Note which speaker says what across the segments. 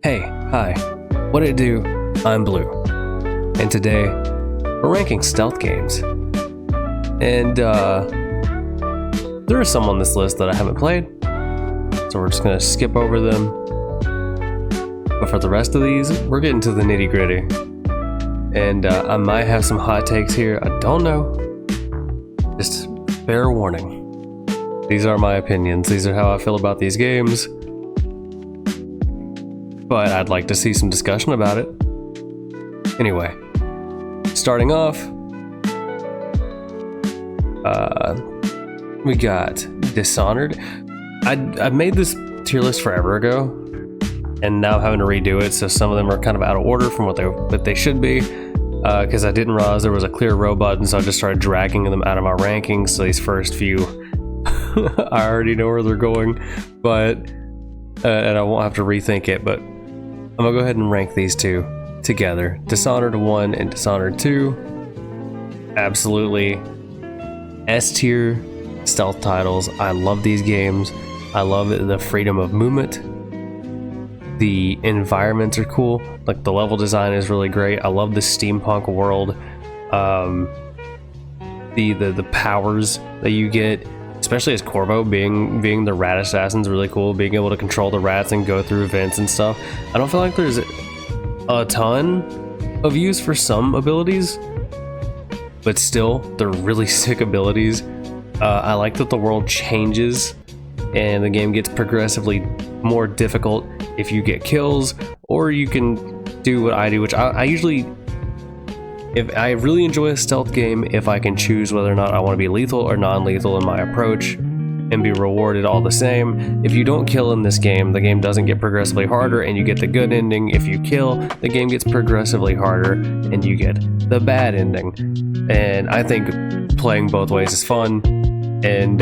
Speaker 1: Hey, hi, what it do? I'm Blue, and today we're ranking stealth games. And there are some on this list that I haven't played, so we're just gonna skip over them. But for the rest of these, we're getting to the nitty gritty. And I might have some hot takes here, I don't know. Just fair warning. These are my opinions, these are how I feel about these games. But I'd like to see some discussion about it. Anyway, starting off, we got Dishonored. I made this tier list forever ago, and now I'm having to redo it, so some of them are kind of out of order from what they should be, because I didn't realize there was a clear row button, so I just started dragging them out of my rankings. So these first few, I already know where they're going, but and I won't have to rethink it, but I'm gonna go ahead and rank these two together. Dishonored 1 and Dishonored 2. Absolutely S tier stealth titles. I love these games. I love the freedom of movement. The environments are cool. Like the level design is really great. I love the steampunk world. The powers that you get, especially as Corvo, being the rat assassin's really cool. Being able to control the rats and go through vents and stuff. I don't feel like there's a ton of use for some abilities, but still, they're really sick abilities. I like that the world changes and the game gets progressively more difficult if you get kills, or you can do what I do, which I usually... If I really enjoy a stealth game, if I can choose whether or not I want to be lethal or non-lethal in my approach and be rewarded all the same. If you don't kill in this game, the game doesn't get progressively harder and you get the good ending. If you kill, the game gets progressively harder and you get the bad ending. And I think playing both ways is fun, and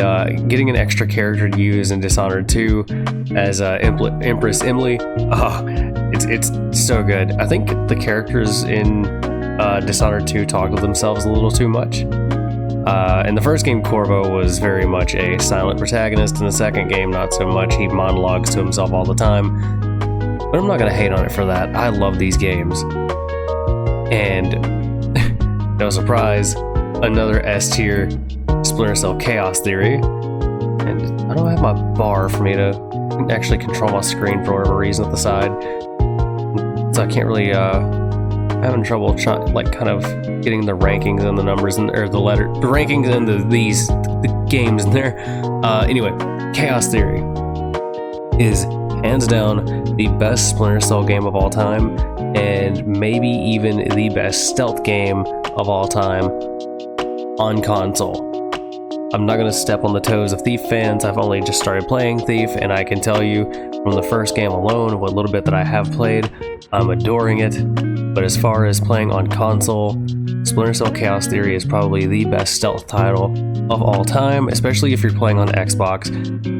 Speaker 1: getting an extra character to use in Dishonored 2 as Empress Emily, it's so good. I think the characters in Dishonored 2 talk to themselves a little too much. In the first game, Corvo was very much a silent protagonist. In the second game, not so much. He monologues to himself all the time. But I'm not going to hate on it for that. I love these games. And no surprise, another S tier, Splinter Cell Chaos Theory. And I don't have my bar for me to actually control my screen for whatever reason at the side. So I can't really... having trouble kind of getting the rankings and the numbers and or the rankings and the games in there. Anyway, Chaos Theory is hands down the best Splinter Cell game of all time, and maybe even the best stealth game of all time on console. I'm not going to step on the toes of Thief fans. I've only just started playing Thief, and I can tell you from the first game alone, what little bit that I have played, I'm adoring it. But as far as playing on console, Splinter Cell Chaos Theory is probably the best stealth title of all time, especially if you're playing on Xbox.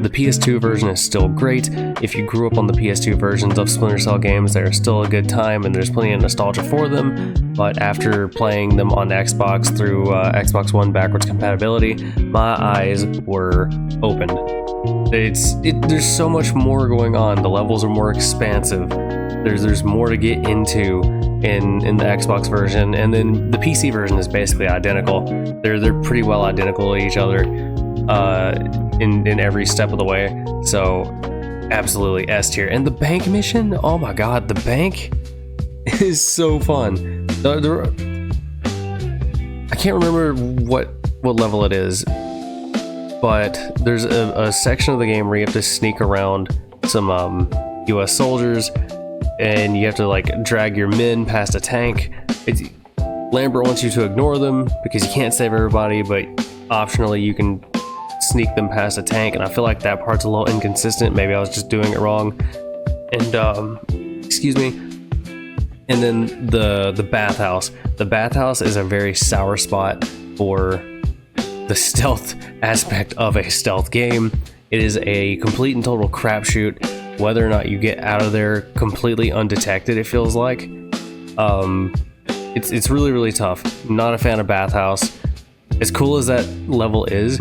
Speaker 1: The PS2 version is still great. If you grew up on the PS2 versions of Splinter Cell games, they're still a good time and there's plenty of nostalgia for them. But after playing them on Xbox through Xbox One backwards compatibility, my eyes were opened. There's so much more going on. The levels are more expansive. There's more to get into in the Xbox version, and then the PC version is basically identical. They're pretty well identical to each other in every step of the way. So absolutely S tier. And the bank mission, oh my god, the bank is so fun. I can't remember what level it is, but there's a section of the game where you have to sneak around some US soldiers, and you have to drag your men past a tank. Lambert wants you to ignore them because you can't save everybody, but optionally you can sneak them past a tank, and I feel like that part's a little inconsistent. Maybe I was just doing it wrong. And excuse me. And then the bathhouse. The bathhouse is a very sour spot for the stealth aspect of a stealth game. It is a complete and total crapshoot whether or not you get out of there completely undetected, it feels like. It's really, really tough. Not a fan of Bathhouse. As cool as that level is,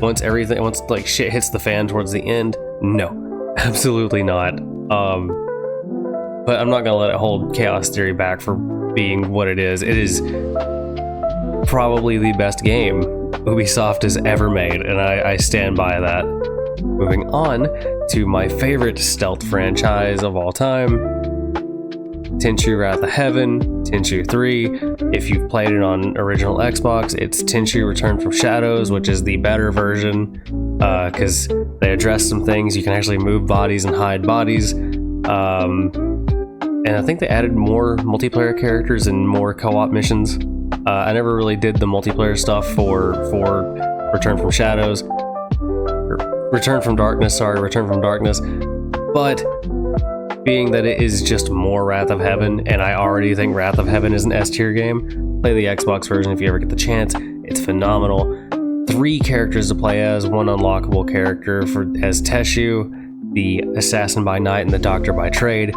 Speaker 1: once shit hits the fan towards the end, no, absolutely not. but I'm not gonna let it hold Chaos Theory back for being what it is. It is probably the best game Ubisoft has ever made, and I stand by that. Moving on to my favorite stealth franchise of all time, Tenchu Wrath of Heaven, Tenchu 3. If you've played it on original Xbox, it's Tenchu Return from Shadows, which is the better version, because they address some things. You can actually move bodies and hide bodies. And I think they added more multiplayer characters and more co-op missions. I never really did the multiplayer stuff for Return from Shadows. Return from Darkness, but being that it is just more Wrath of Heaven, and I already think Wrath of Heaven is an S tier game, play the Xbox version if you ever get the chance. It's phenomenal. 3 characters to play as, 1 unlockable character as Teshu, the Assassin by Night and the Doctor by Trade,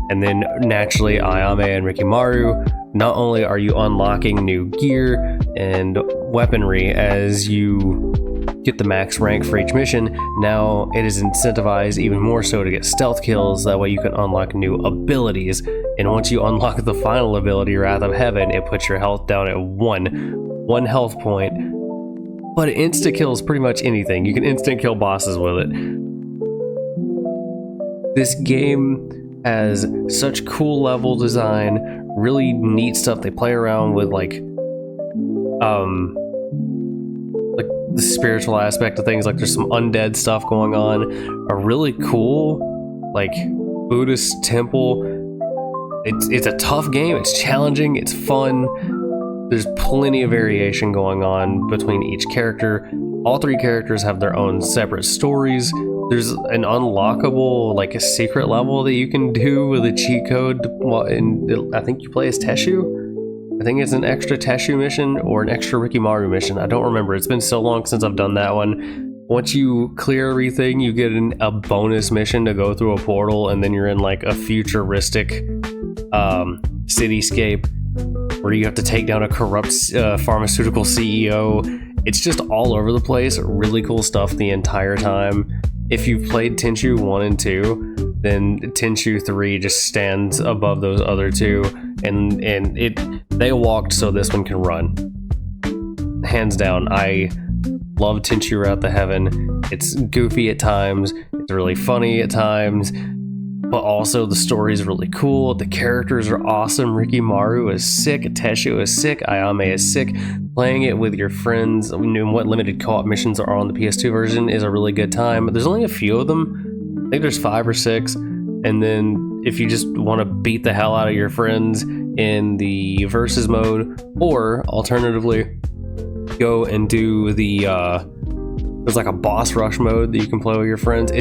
Speaker 1: and then naturally Ayame and Rikimaru. Not only are you unlocking new gear and weaponry as you get the max rank for each mission, now it is incentivized even more so to get stealth kills. That way you can unlock new abilities, and once you unlock the final ability, Wrath of Heaven, it puts your health down at one health point, but it insta kills pretty much anything. You can instant kill bosses with it. This game has such cool level design, really neat stuff. They play around with like the spiritual aspect of things. Like there's some undead stuff going on. A really cool like Buddhist temple. It's a tough game. It's challenging. It's fun. There's plenty of variation going on between each character. All 3 characters have their own separate stories. There's an unlockable, like a secret level that you can do with a cheat code. And I think you play as Teshu. I think it's an extra Teshu mission or an extra Rikimaru mission. I don't remember. It's been so long since I've done that one. Once you clear everything, you get a bonus mission to go through a portal, and then you're in like a futuristic cityscape where you have to take down a corrupt pharmaceutical CEO. It's just all over the place. Really cool stuff the entire time. If you've played Tenchu 1 and 2, then Tenchu 3 just stands above those other 2, and they walked so this one can run. Hands down, I love Tenchu Wrath of Heaven. It's goofy at times, it's really funny at times, but also the story is really cool. The characters are awesome. Rikimaru is sick, Teshu is sick, Ayame is sick. Playing it with your friends, and what limited co-op missions are on the PS2 version, is a really good time. There's only a few of them. I think there's 5 or 6. And then if you just want to beat the hell out of your friends in the versus mode, or alternatively, go and do the there's like a boss rush mode that you can play with your friends.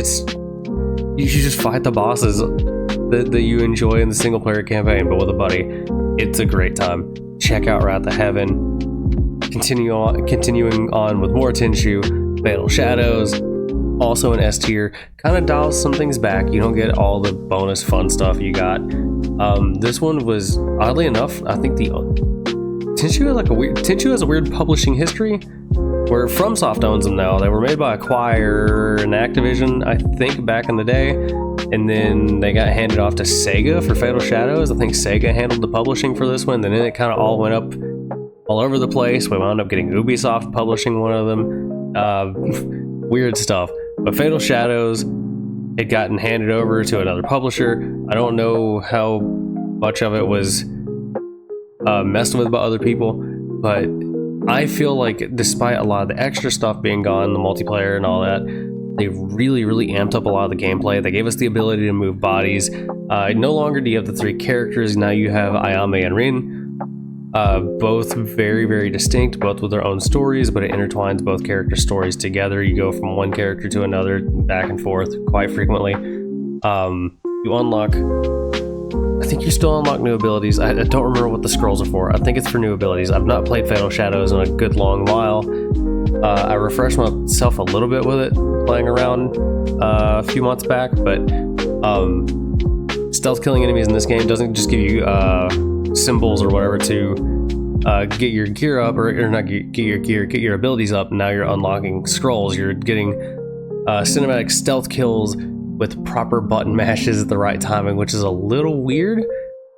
Speaker 1: You should just fight the bosses that you enjoy in the single player campaign, but with a buddy. It's a great time. Check out Wrath of Heaven. Continuing on with more Tenchu, Fatal Shadows, also an S tier. Kind of dials some things back. You don't get all the bonus fun stuff you got. This one was, oddly enough, I think Tenchu has a weird publishing history where FromSoft owns them now. They were made by Acquire and Activision, I think, back in the day, and then they got handed off to Sega for Fatal Shadows. I think Sega handled the publishing for this one, and then it kind of all went up all over the place. We wound up getting Ubisoft publishing one of them. Weird stuff. But Fatal Shadows had gotten handed over to another publisher. I don't know how much of it was messed with by other people, but I feel like despite a lot of the extra stuff being gone, the multiplayer and all that, they really, really amped up a lot of the gameplay. They gave us the ability to move bodies. No longer do you have the 3 characters. Now you have Ayame and Rin. Both very, very distinct, both with their own stories, but it intertwines both character stories together. You go from one character to another, back and forth quite frequently. You unlock, I think you still unlock new abilities. I don't remember what the scrolls are for. I think it's for new abilities. I've not played Fatal Shadows in a good long while. I refreshed myself a little bit with it, playing around a few months back, but stealth killing enemies in this game doesn't just give you symbols or whatever to get your gear up, or not get your gear, get your abilities up. Now you're unlocking scrolls. You're getting cinematic stealth kills with proper button mashes at the right timing, which is a little weird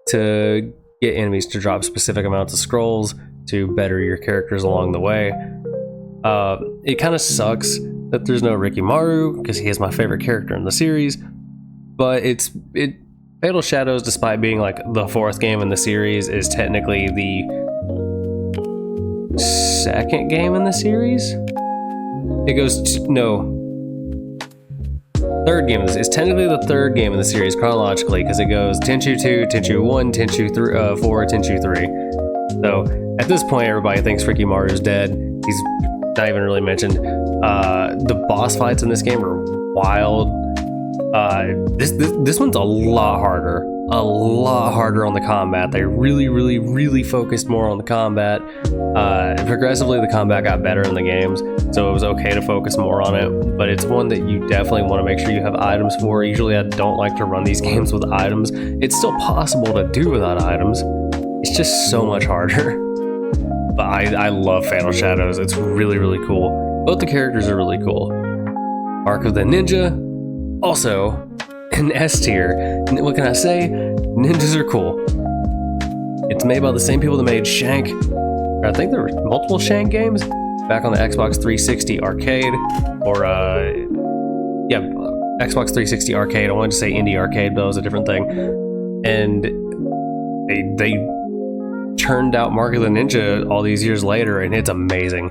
Speaker 1: to get enemies to drop specific amounts of scrolls to better your characters along the way. It kind of sucks that there's no Rikimaru, because he is my favorite character in the series, but Fatal Shadows, despite being like the 4th game in the series, is technically the 2nd game in the series. It goes to, no, 3rd game. It's technically the 3rd game in the series chronologically, because it goes Tenchu 2, Tenchu 1, Tenchu 4, Tenchu 3. So at this point, everybody thinks Rikimaru's dead. He's not even really mentioned. The boss fights in this game are wild. This one's a lot harder on the combat. They really focused more on the combat. Progressively, the combat got better in the games, so it was okay to focus more on it, but it's one that you definitely want to make sure you have items for. Usually I don't like to run these games with items. It's still possible to do without items, it's just so much harder. But I love Fatal Shadows. It's really cool. Both the characters are really cool. Mark of the Ninja, also an S tier. What can I say? Ninjas are cool. It's made by the same people that made Shank. I think there were multiple Shank games back on the Xbox 360 arcade, or Xbox 360 arcade. I wanted to say Indie Arcade, but that was a different thing. And they turned out Mark of the Ninja all these years later, and it's amazing.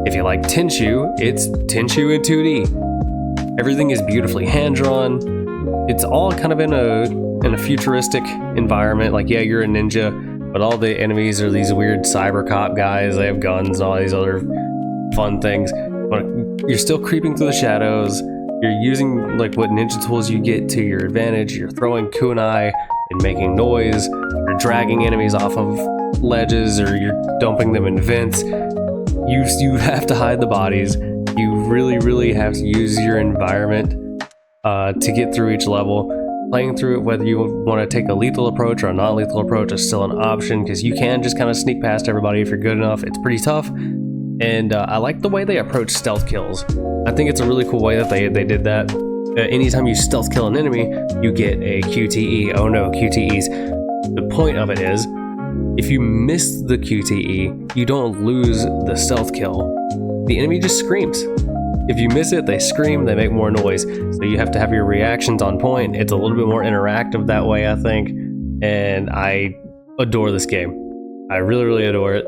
Speaker 1: If you like Tenchu, it's Tenchu in 2D. Everything is beautifully hand-drawn. It's all kind of in a futuristic environment. Like, yeah, you're a ninja, but all the enemies are these weird cyber cop guys. They have guns and all these other fun things. But you're still creeping through the shadows. You're using like what ninja tools you get to your advantage. You're throwing kunai and making noise. You're dragging enemies off of ledges, or you're dumping them in vents. You have to hide the bodies. You really have to use your environment to get through each level. Playing through it, whether you want to take a lethal approach or a non-lethal approach, is still an option, because you can just kind of sneak past everybody if you're good enough. It's pretty tough, and I like the way they approach stealth kills. I think it's a really cool way that they did that. Anytime you stealth kill an enemy, you get a QTE. Oh no, QTEs. The point of it is, if you miss the QTE, you don't lose the stealth kill. The enemy just screams. If you miss it, they scream, they make more noise. So you have to have your reactions on point. It's a little bit more interactive that way, I think. And I adore this game. I really adore it.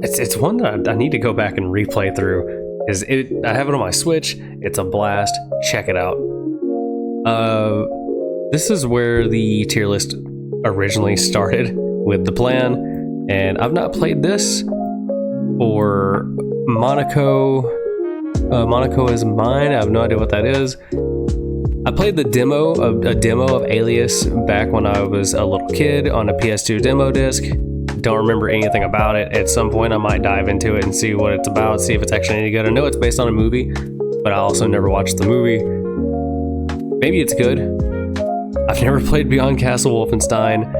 Speaker 1: It's one that I need to go back and replay through. I have it on my Switch. It's a blast. Check it out. This is where the tier list originally started with the plan. And I've not played this or Monaco. Monaco is Mine. I have no idea what that is. I played a demo of Alias back when I was a little kid on a PS2 demo disc. Don't remember anything about it. At some point I might dive into it and see what it's about, see if it's actually any good. I know it's based on a movie, but I also never watched the movie. Maybe it's good. I've never played Beyond Castle Wolfenstein.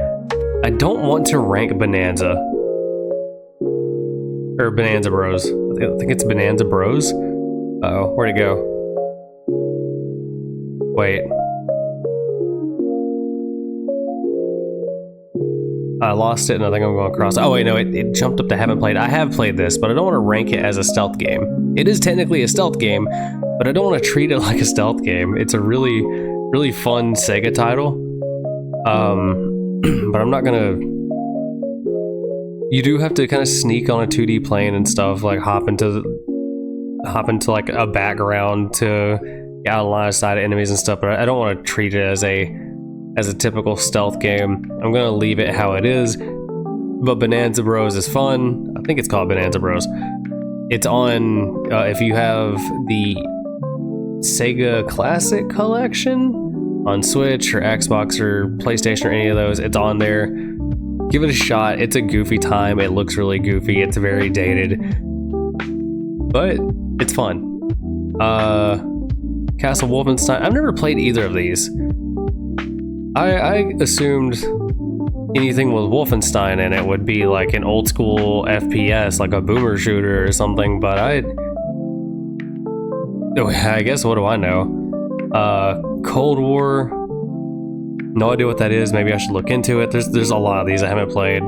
Speaker 1: I don't want to rank Bonanza. Or Bonanza Bros. I think it's Bonanza Bros. Uh-oh, where'd it go? Wait. I lost it and I think I'm going across. Oh wait, no, it jumped up to haven't played. I have played this, but I don't want to rank it as a stealth game. It is technically a stealth game, but I don't want to treat it like a stealth game. It's a really fun Sega title. But I'm not gonna... You do have to kind of sneak on a 2D plane and stuff, like hop into like a background to get out of line of sight of enemies and stuff, but I don't want to treat it as a typical stealth game. I'm gonna leave it how it is. But Bonanza Bros is fun. I think it's called Bonanza Bros. It's on if you have the Sega Classic Collection on Switch or Xbox or PlayStation or any of those, it's on there. Give it a shot. It's a goofy time. It looks really goofy. It's very dated, but it's fun. Castle Wolfenstein. I've never played either of these. I assumed anything with Wolfenstein in it would be like an old school FPS, like a boomer shooter or something, but Oh, I guess, what do I know? Cold War. No idea what that is. Maybe I should look into it. There's a lot of these I haven't played.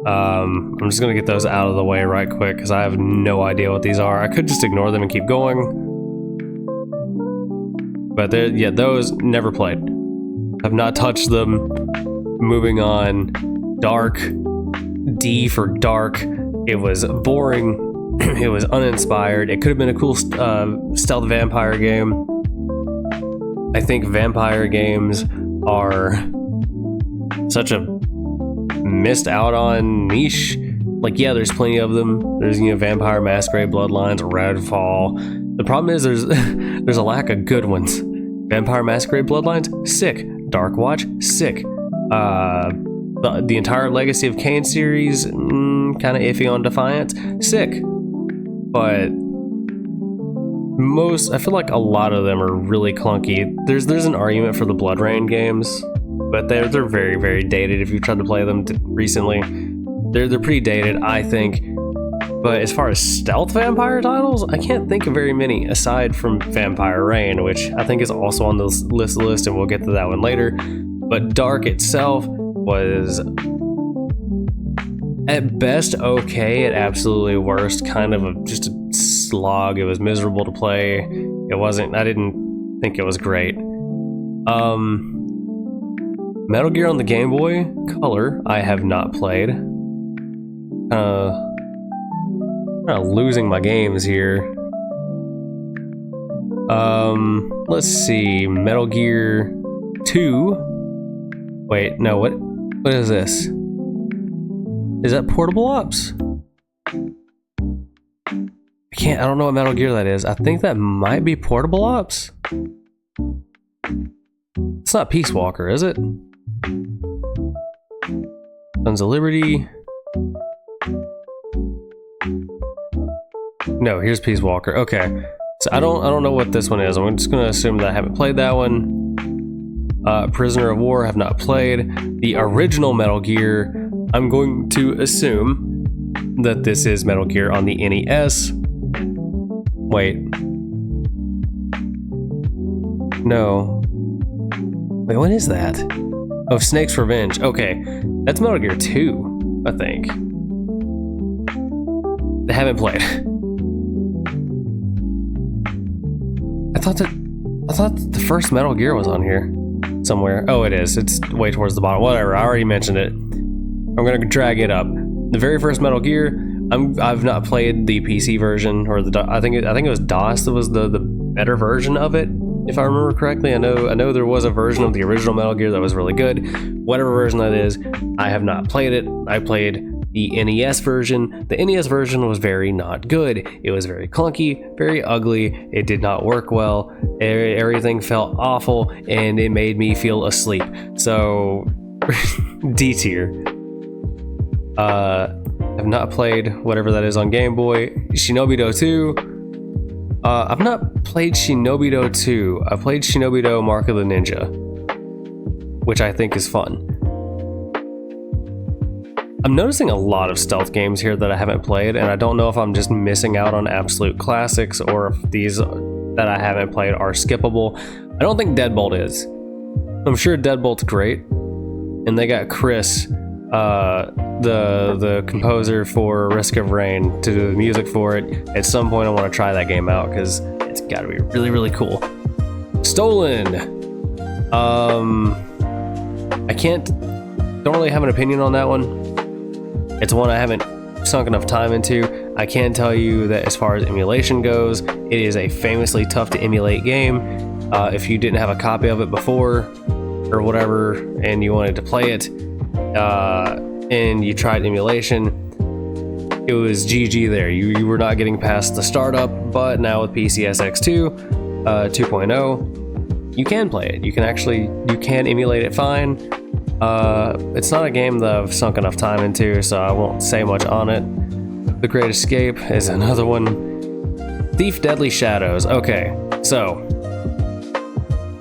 Speaker 1: I'm just gonna get those out of the way right quick because I have no idea what these are. I could just ignore them and keep going. But yeah, those never played. Have not touched them. Moving on. Dark. D for dark. It was boring. It was uninspired. It could have been a cool stealth vampire game. I think vampire games are such a missed out on niche. Like, yeah, there's plenty of them. There's, Vampire Masquerade Bloodlines, Redfall. The problem is there's a lack of good ones. Vampire Masquerade Bloodlines, sick. Dark Watch, sick. The entire Legacy of Kain series, kind of iffy on Defiance, sick. But I feel like a lot of them are really clunky. There's an argument for the BloodRayne games, but they're very, very dated if you've tried to play them recently. They're pretty dated, I think. But as far as stealth vampire titles, I can't think of very many aside from Vampire Reign, which I think is also on this list, and we'll get to that one later. But Dark itself was at best okay, at absolutely worst kind of just a slog. It was miserable to play. I didn't think it was great. Metal Gear on the Game Boy Color, I have not played. Losing my games here. Let's see. Metal Gear 2. Wait, no, what is this? Is that Portable Ops? I don't know what Metal Gear that is. I think that might be Portable Ops. It's not Peace Walker, is it? Sons of Liberty. No, here's Peace Walker. Okay. So I don't know what this one is. I'm just gonna assume that I haven't played that one. Prisoner of War, have not played. The original Metal Gear, I'm going to assume that this is Metal Gear on the NES. Wait. No. Wait, what is that? Oh, Snake's Revenge. Okay. That's Metal Gear 2, I think. I haven't played. I thought the first Metal Gear was on here somewhere. Oh, it is. It's way towards the bottom. Whatever. I already mentioned it. I'm gonna drag it up. The very first Metal Gear. I've not played the PC version or I think it was DOS that was the better version of it, if I remember correctly. I know there was a version of the original Metal Gear that was really good. Whatever version that is, I have not played it. I played the NES version. The NES version was very not good. It was very clunky, very ugly. It did not work well. Everything felt awful, and it made me feel asleep. So, D tier. I've not played whatever that is on Game Boy. Shinobi-Do 2. I've not played Shinobi-Do 2. I played Shinobi-Do Mark of the Ninja, which I think is fun. I'm noticing a lot of stealth games here that I haven't played, and I don't know if I'm just missing out on absolute classics or if these that I haven't played are skippable. I don't think Deadbolt is. I'm sure Deadbolt's great, and they got Chris, the composer for Risk of Rain, to do the music for it. At some point I want to try that game out because it's got to be really, really cool. Stolen. Don't really have an opinion on that one. It's one I haven't sunk enough time into. I can tell you that as far as emulation goes, it is a famously tough to emulate game. If you didn't have a copy of it before or whatever and you wanted to play it, and you tried emulation, it was GG there. You were not getting past the startup, but now with PCSX2 2.0, you can play it. You can emulate it fine. It's not a game that I've sunk enough time into, so I won't say much on it. The Great Escape is another one. Thief Deadly Shadows. Okay, so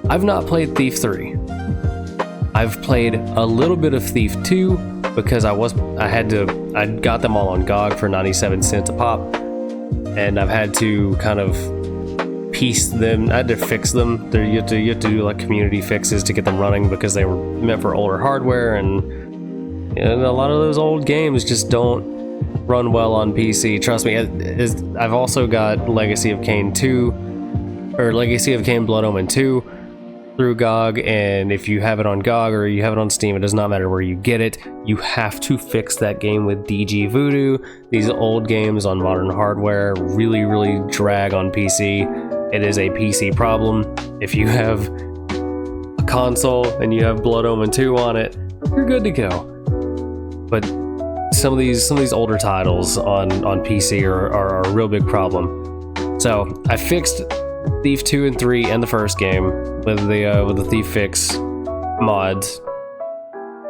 Speaker 1: I've not played Thief 3. I've played a little bit of Thief 2 because I got them all on GOG for 97 cents a pop, and I've had to kind of piece them. I had to fix them. You have to do like community fixes to get them running because they were meant for older hardware, and a lot of those old games just don't run well on PC. Trust me. I've also got Legacy of Kain 2, or Legacy of Kain Blood Omen 2 through GOG, and if you have it on GOG or you have it on Steam, it does not matter where you get it. You have to fix that game with DG Voodoo. These old games on modern hardware really, really drag on PC. It is a PC problem. If you have a console and you have Blood Omen 2 on it, you're good to go. But some of these older titles on PC are a real big problem. So I fixed Thief 2 and 3 and the first game with the Thief Fix mods.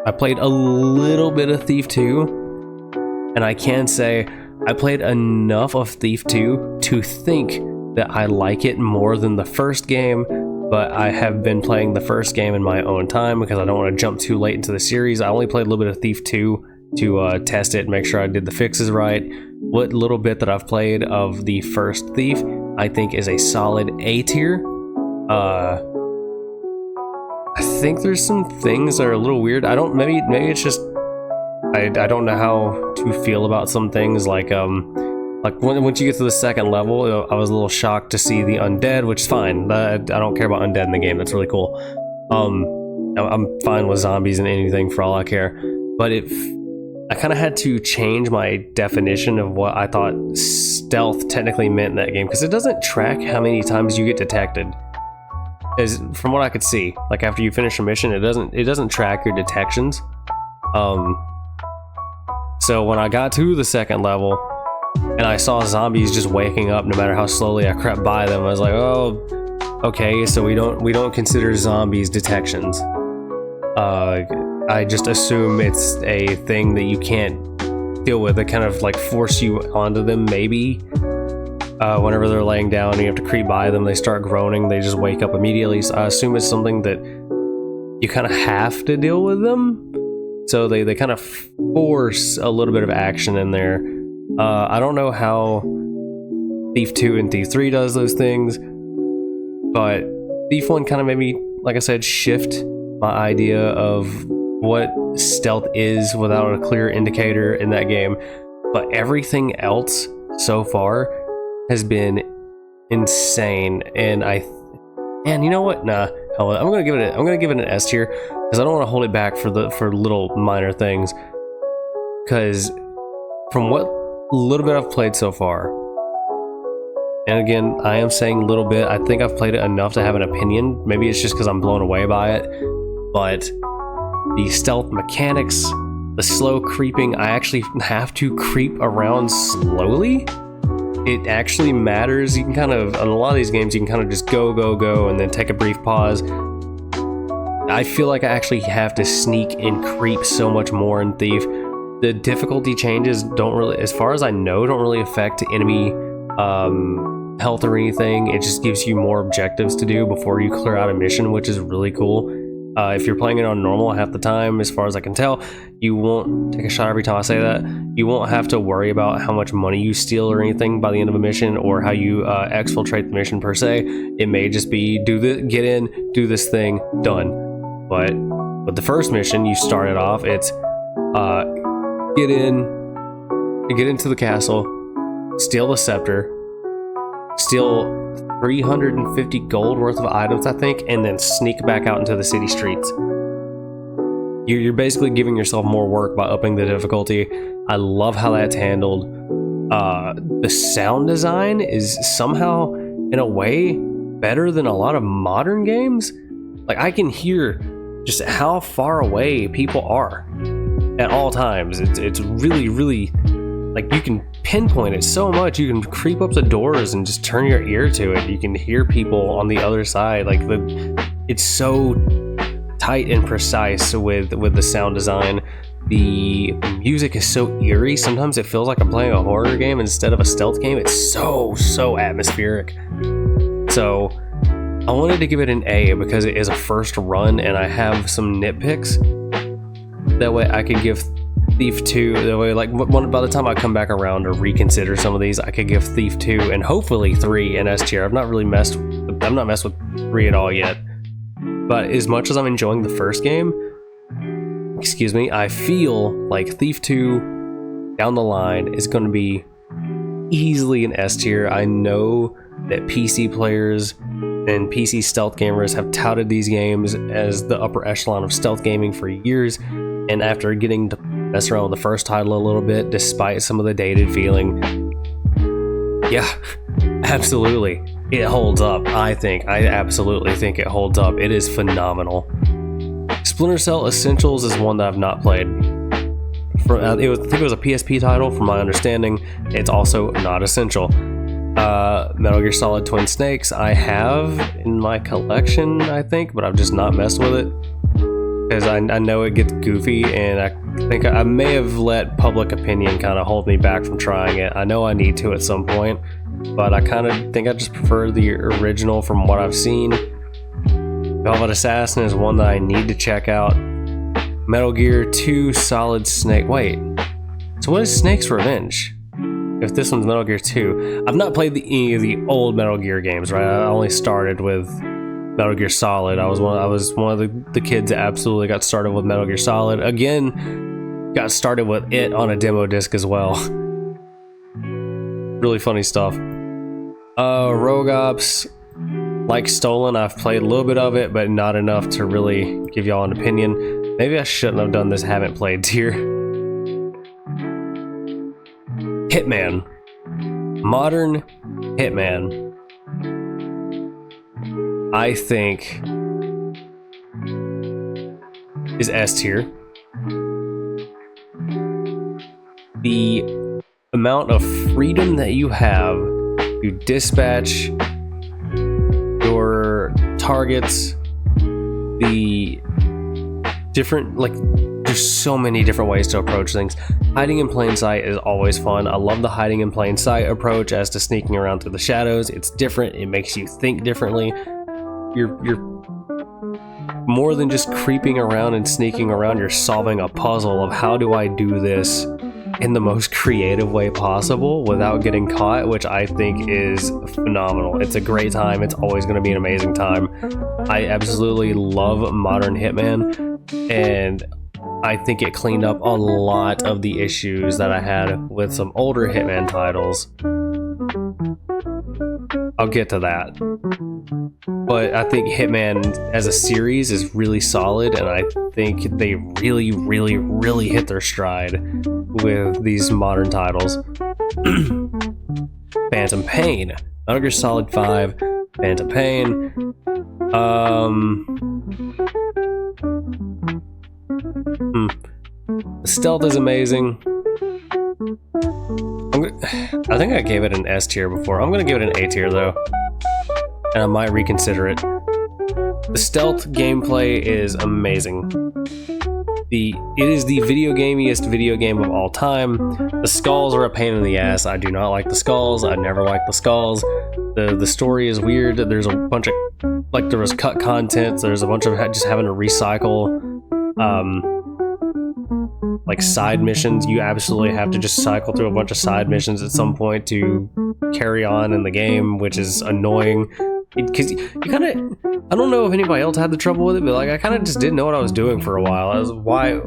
Speaker 1: I played a little bit of Thief 2, and I can say I played enough of Thief 2 to think that I like it more than the first game, but I have been playing the first game in my own time because I don't want to jump too late into the series. I only played a little bit of Thief 2 to test it and make sure I did the fixes right. What little bit that I've played of the first Thief, I think is a solid A tier. I think there's some things that are a little weird. Maybe it's just I don't know how to feel about some things, like once you get to the second level, I was a little shocked to see the undead, which is fine. I don't care about undead in the game. That's really cool. I'm fine with zombies and anything for all I care. But I kind of had to change my definition of what I thought stealth technically meant in that game, because it doesn't track how many times you get detected. As from what I could see, like after you finish a mission, it doesn't track your detections. So when I got to the second level and I saw zombies just waking up no matter how slowly I crept by them, I was like, oh, okay, so we don't consider zombies detections. I just assume it's a thing that you can't deal with. It kind of like force you onto them, maybe. Whenever they're laying down and you have to creep by them, they start groaning, they just wake up immediately. So I assume it's something that you kind of have to deal with them. So they kind of force a little bit of action in there. I don't know how Thief 2 and Thief 3 does those things, but Thief 1 kind of made me, like I said, shift my idea of what stealth is without a clear indicator in that game. But everything else so far has been insane, and you know what? Nah, hell, I'm gonna give it an S tier because I don't want to hold it back for little minor things. Because from what little bit I've played so far, and again, I am saying little bit. I think I've played it enough to have an opinion. Maybe it's just because I'm blown away by it, but the stealth mechanics, the slow creeping, I actually have to creep around slowly. It actually matters. You can kind of, on a lot of these games, you can kind of just go, and then take a brief pause. I feel like I actually have to sneak and creep so much more in Thief. The difficulty changes don't really, as far as I know, don't really affect enemy health or anything. It just gives you more objectives to do before you clear out a mission, which is really cool. If you're playing it on normal half the time, as far as I can tell, you won't take a shot every time I say that. You won't have to worry about how much money you steal or anything by the end of a mission, or how you exfiltrate the mission per se. It may just be get in, do this thing, done. But with the first mission, you start it off. It's get into the castle, steal the scepter, steal 350 gold worth of items, I think, and then sneak back out into the city streets. You're basically giving yourself more work by upping the difficulty. I love how that's handled. The sound design is somehow, in a way, better than a lot of modern games. Like, I can hear just how far away people are at all times. It's really, really, like, you can pinpoint it so much. You can creep up the doors and just turn your ear to it. You can hear people on the other side. Like, it's so tight and precise with the sound design. The music is so eerie. Sometimes it feels like I'm playing a horror game instead of a stealth game. It's so atmospheric. So I wanted to give it an A because it is a first run and I have some nitpicks. That way I could give Thief 2, the way like by the time I come back around or reconsider some of these, I could give Thief 2 and hopefully 3 in S tier. I've not messed with 3 at all yet. But as much as I'm enjoying the first game, excuse me, I feel like Thief 2 down the line is going to be easily an S tier. I know that PC players and PC stealth gamers have touted these games as the upper echelon of stealth gaming for years, and after getting to mess around with the first title a little bit, despite some of the dated feeling, yeah, absolutely, it holds up. I absolutely think it holds up. It is phenomenal. Splinter Cell Essentials is one that I've not played. I think it was a PSP title, from my understanding. It's also not essential. Metal Gear Solid Twin Snakes I have in my collection, I think, but I've just not messed with it because I know it gets goofy, and I think I may have let public opinion kind of hold me back from trying it. I know I need to at some point, but I kind of think I just prefer the original from what I've seen. Velvet Assassin is one that I need to check out. Metal Gear 2 Solid Snake. Wait, so what is Snake's Revenge? If this one's Metal Gear 2, I've not played any of the old Metal Gear games, right? I only started with Metal Gear Solid. I was one of the kids that absolutely got started with Metal Gear Solid. Again, got started with it on a demo disc as well. Really funny stuff. Rogue Ops, like Stolen, I've played a little bit of it, but not enough to really give y'all an opinion. Maybe I shouldn't have done this haven't played tier. Hitman. Modern Hitman, I think, is S tier. The amount of freedom that you have to dispatch your targets, the different, like, there's so many different ways to approach things. Hiding in plain sight is always fun. I love the hiding in plain sight approach as to sneaking around through the shadows. It's different. It makes you think differently. You're more than just creeping around and sneaking around. You're solving a puzzle of how do I do this in the most creative way possible without getting caught, which I think is phenomenal. It's a great time. It's always going to be an amazing time. I absolutely love Modern Hitman, and I think it cleaned up a lot of the issues that I had with some older Hitman titles. I'll get to that. But I think Hitman as a series is really solid, and I think they really, really, really hit their stride with these modern titles. Phantom Pain. Metal Gear Solid 5, Phantom Pain. The stealth is amazing. I think I gave it an S tier before. I'm gonna give it an A tier though, and I might reconsider it. The stealth gameplay is amazing. It is the video gamiest video game of all time. The skulls are a pain in the ass. I do not like the skulls. I never liked the skulls. The story is weird. There's a bunch of, like, there was cut content. There's a bunch of just having to recycle like side missions. You absolutely have to just cycle through a bunch of side missions at some point to carry on in the game, which is annoying. Because you kind of, I don't know if anybody else had the trouble with it, but like I kind of just didn't know what I was doing for a while. I was why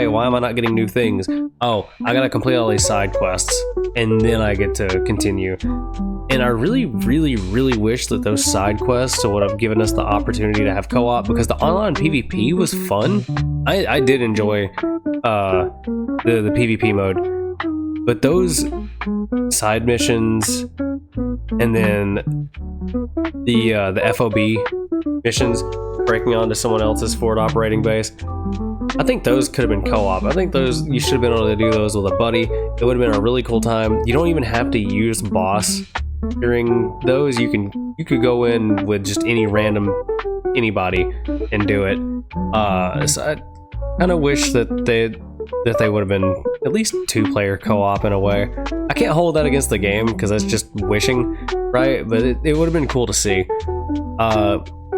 Speaker 1: am I not getting new things? Oh, I gotta complete all these side quests and then I get to continue. And I really, really, really wish that those side quests would have given us the opportunity to have co-op, because the online PvP was fun. I did enjoy the PvP mode, but those side missions and then the FOB missions, breaking onto someone else's forward operating base, I think those could have been co-op. I think those, you should have been able to do those with a buddy. It would have been a really cool time. You don't even have to use boss during those. You could go in with just anybody and do it. So I kind of wish that they would have been at least 2-player co-op in a way. I can't hold that against the game because that's just wishing, right? But it would have been cool to see.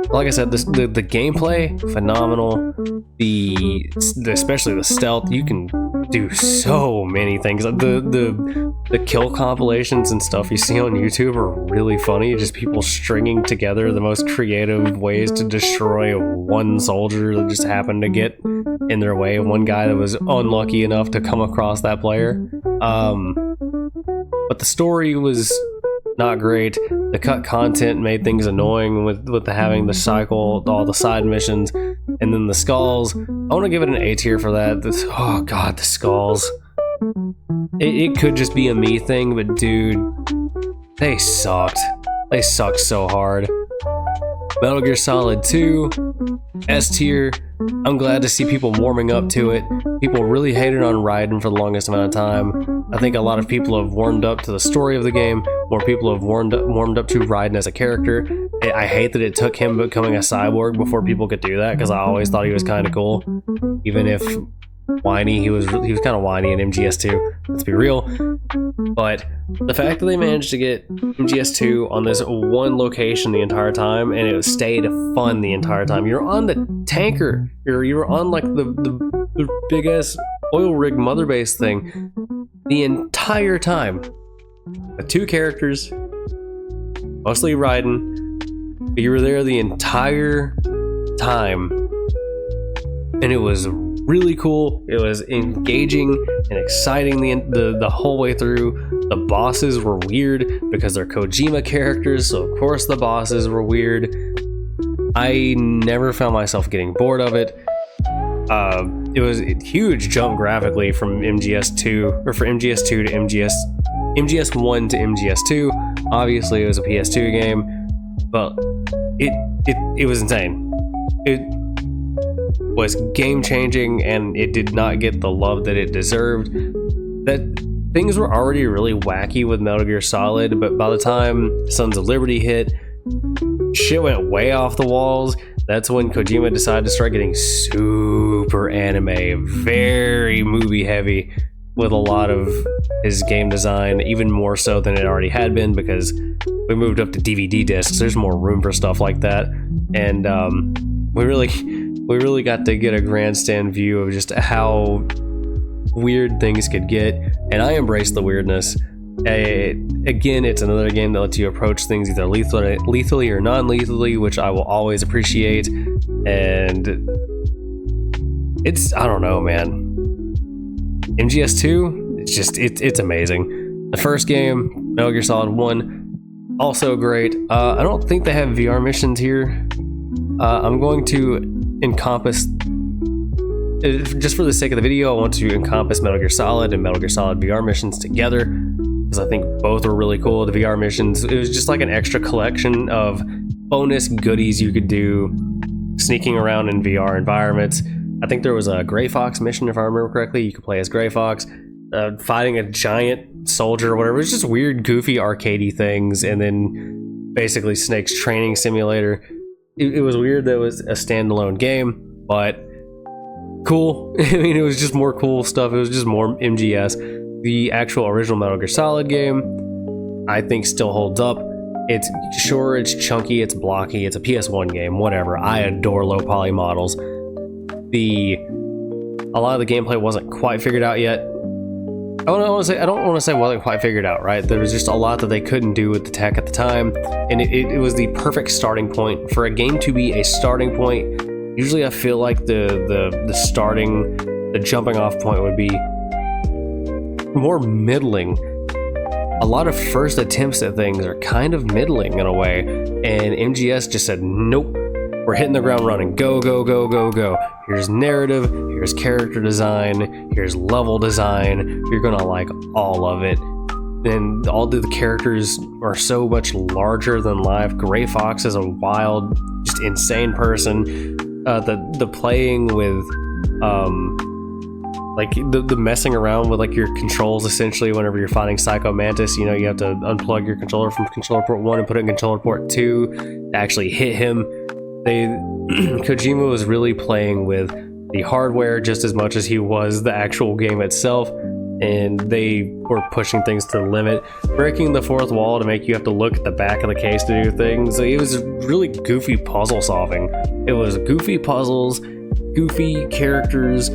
Speaker 1: like I said, the gameplay phenomenal. Especially the stealth, you can do so many things. The kill compilations and stuff you see on YouTube are really funny. Just people stringing together the most creative ways to destroy one soldier that just happened to get in their way. One guy that was unlucky enough to come across that player. But the story was not great. The cut content made things annoying with having the cycle, all the side missions, and then the skulls. I want to give it an A tier for that. Oh god, the skulls. It could just be a me thing, but dude, they sucked. They sucked so hard. Metal Gear Solid 2, S tier. I'm glad to see people warming up to it. People really hated on Raiden for the longest amount of time. I think a lot of people have warmed up to the story of the game. More people have warmed up to Raiden as a character. I hate that it took him becoming a cyborg before people could do that, because I always thought he was kind of cool. Even if whiny, he was kind of whiny in MGS2, let's be real. But the fact that they managed to get MGS2 on this one location the entire time, and it stayed fun the entire time. You're on the tanker, you're on like the big ass oil rig mother base thing the entire time, with two characters, mostly Raiden, but you were there the entire time, and it was really cool. It was engaging and exciting the whole way through. The bosses were weird because they're Kojima characters, so of course the bosses were weird. I never found myself getting bored of it. It was a huge jump graphically from MGS2, or for MGS2 to MGS1 to MGS2. Obviously it was a PS2 game, but it was insane. It was game changing, and it did not get the love that it deserved. That things were already really wacky with Metal Gear Solid, but by the time Sons of Liberty hit, shit went way off the walls. That's when Kojima decided to start getting super anime, very movie heavy with a lot of his game design, even more so than it already had been, because we moved up to DVD discs. There's more room for stuff like that, and we really got to get a grandstand view of just how weird things could get, and I embrace the weirdness. Again, it's another game that lets you approach things either lethally or non-lethally, which I will always appreciate. And I don't know, man. MGS2, it's amazing. The first game, Metal Gear Solid 1, also great. I don't think they have VR missions here. I'm going to encompass, just for the sake of the video, I want to encompass Metal Gear Solid and Metal Gear Solid VR missions together, because I think both were really cool. The VR missions, it was just like an extra collection of bonus goodies you could do sneaking around in VR environments. I think there was a Gray Fox mission, if I remember correctly. You could play as Gray Fox, fighting a giant soldier or whatever. It was just weird, goofy, arcadey things, and then basically Snake's training simulator. It was weird that it was a standalone game, but cool. I mean, it was just more cool stuff. It was just more MGS. The actual original Metal Gear Solid game, I think, still holds up. It's chunky, it's blocky, it's a PS1 game, whatever. I adore low poly models. A lot of the gameplay wasn't quite figured out yet. I don't want to say wasn't quite figured out, right? There was just a lot that they couldn't do with the tech at the time, and it was the perfect starting point for a game to be a starting point. Usually, I feel like the jumping off point would be more middling. A lot of first attempts at things are kind of middling in a way, and MGS just said, nope, we're hitting the ground running. Go, go, go, go, go. Here's narrative, here's character design, here's level design. You're gonna like all of it. And all the characters are so much larger than life. Gray Fox is a wild, just insane person. The playing with like the messing around with like your controls, essentially whenever you're fighting Psycho Mantis, you know, you have to unplug your controller from controller port 1 and put it in controller port 2 to actually hit him. Kojima was really playing with the hardware just as much as he was the actual game itself. and they were pushing things to the limit, breaking the fourth wall to make you have to look at the back of the case to do things. It was really goofy puzzle solving. It was goofy puzzles, goofy characters,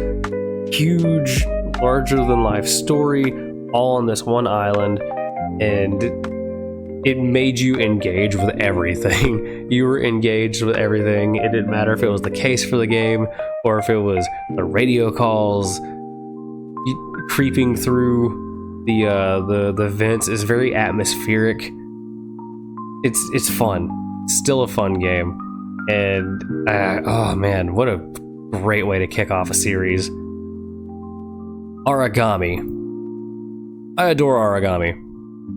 Speaker 1: huge, larger than life story, all on this one island, and it made you engage with everything. You were engaged with everything. It didn't matter if it was the case for the game or if it was the radio calls. Creeping through the vents is very atmospheric. It's fun. It's still a fun game, and oh man, what a great way to kick off a series. Aragami. I adore Aragami.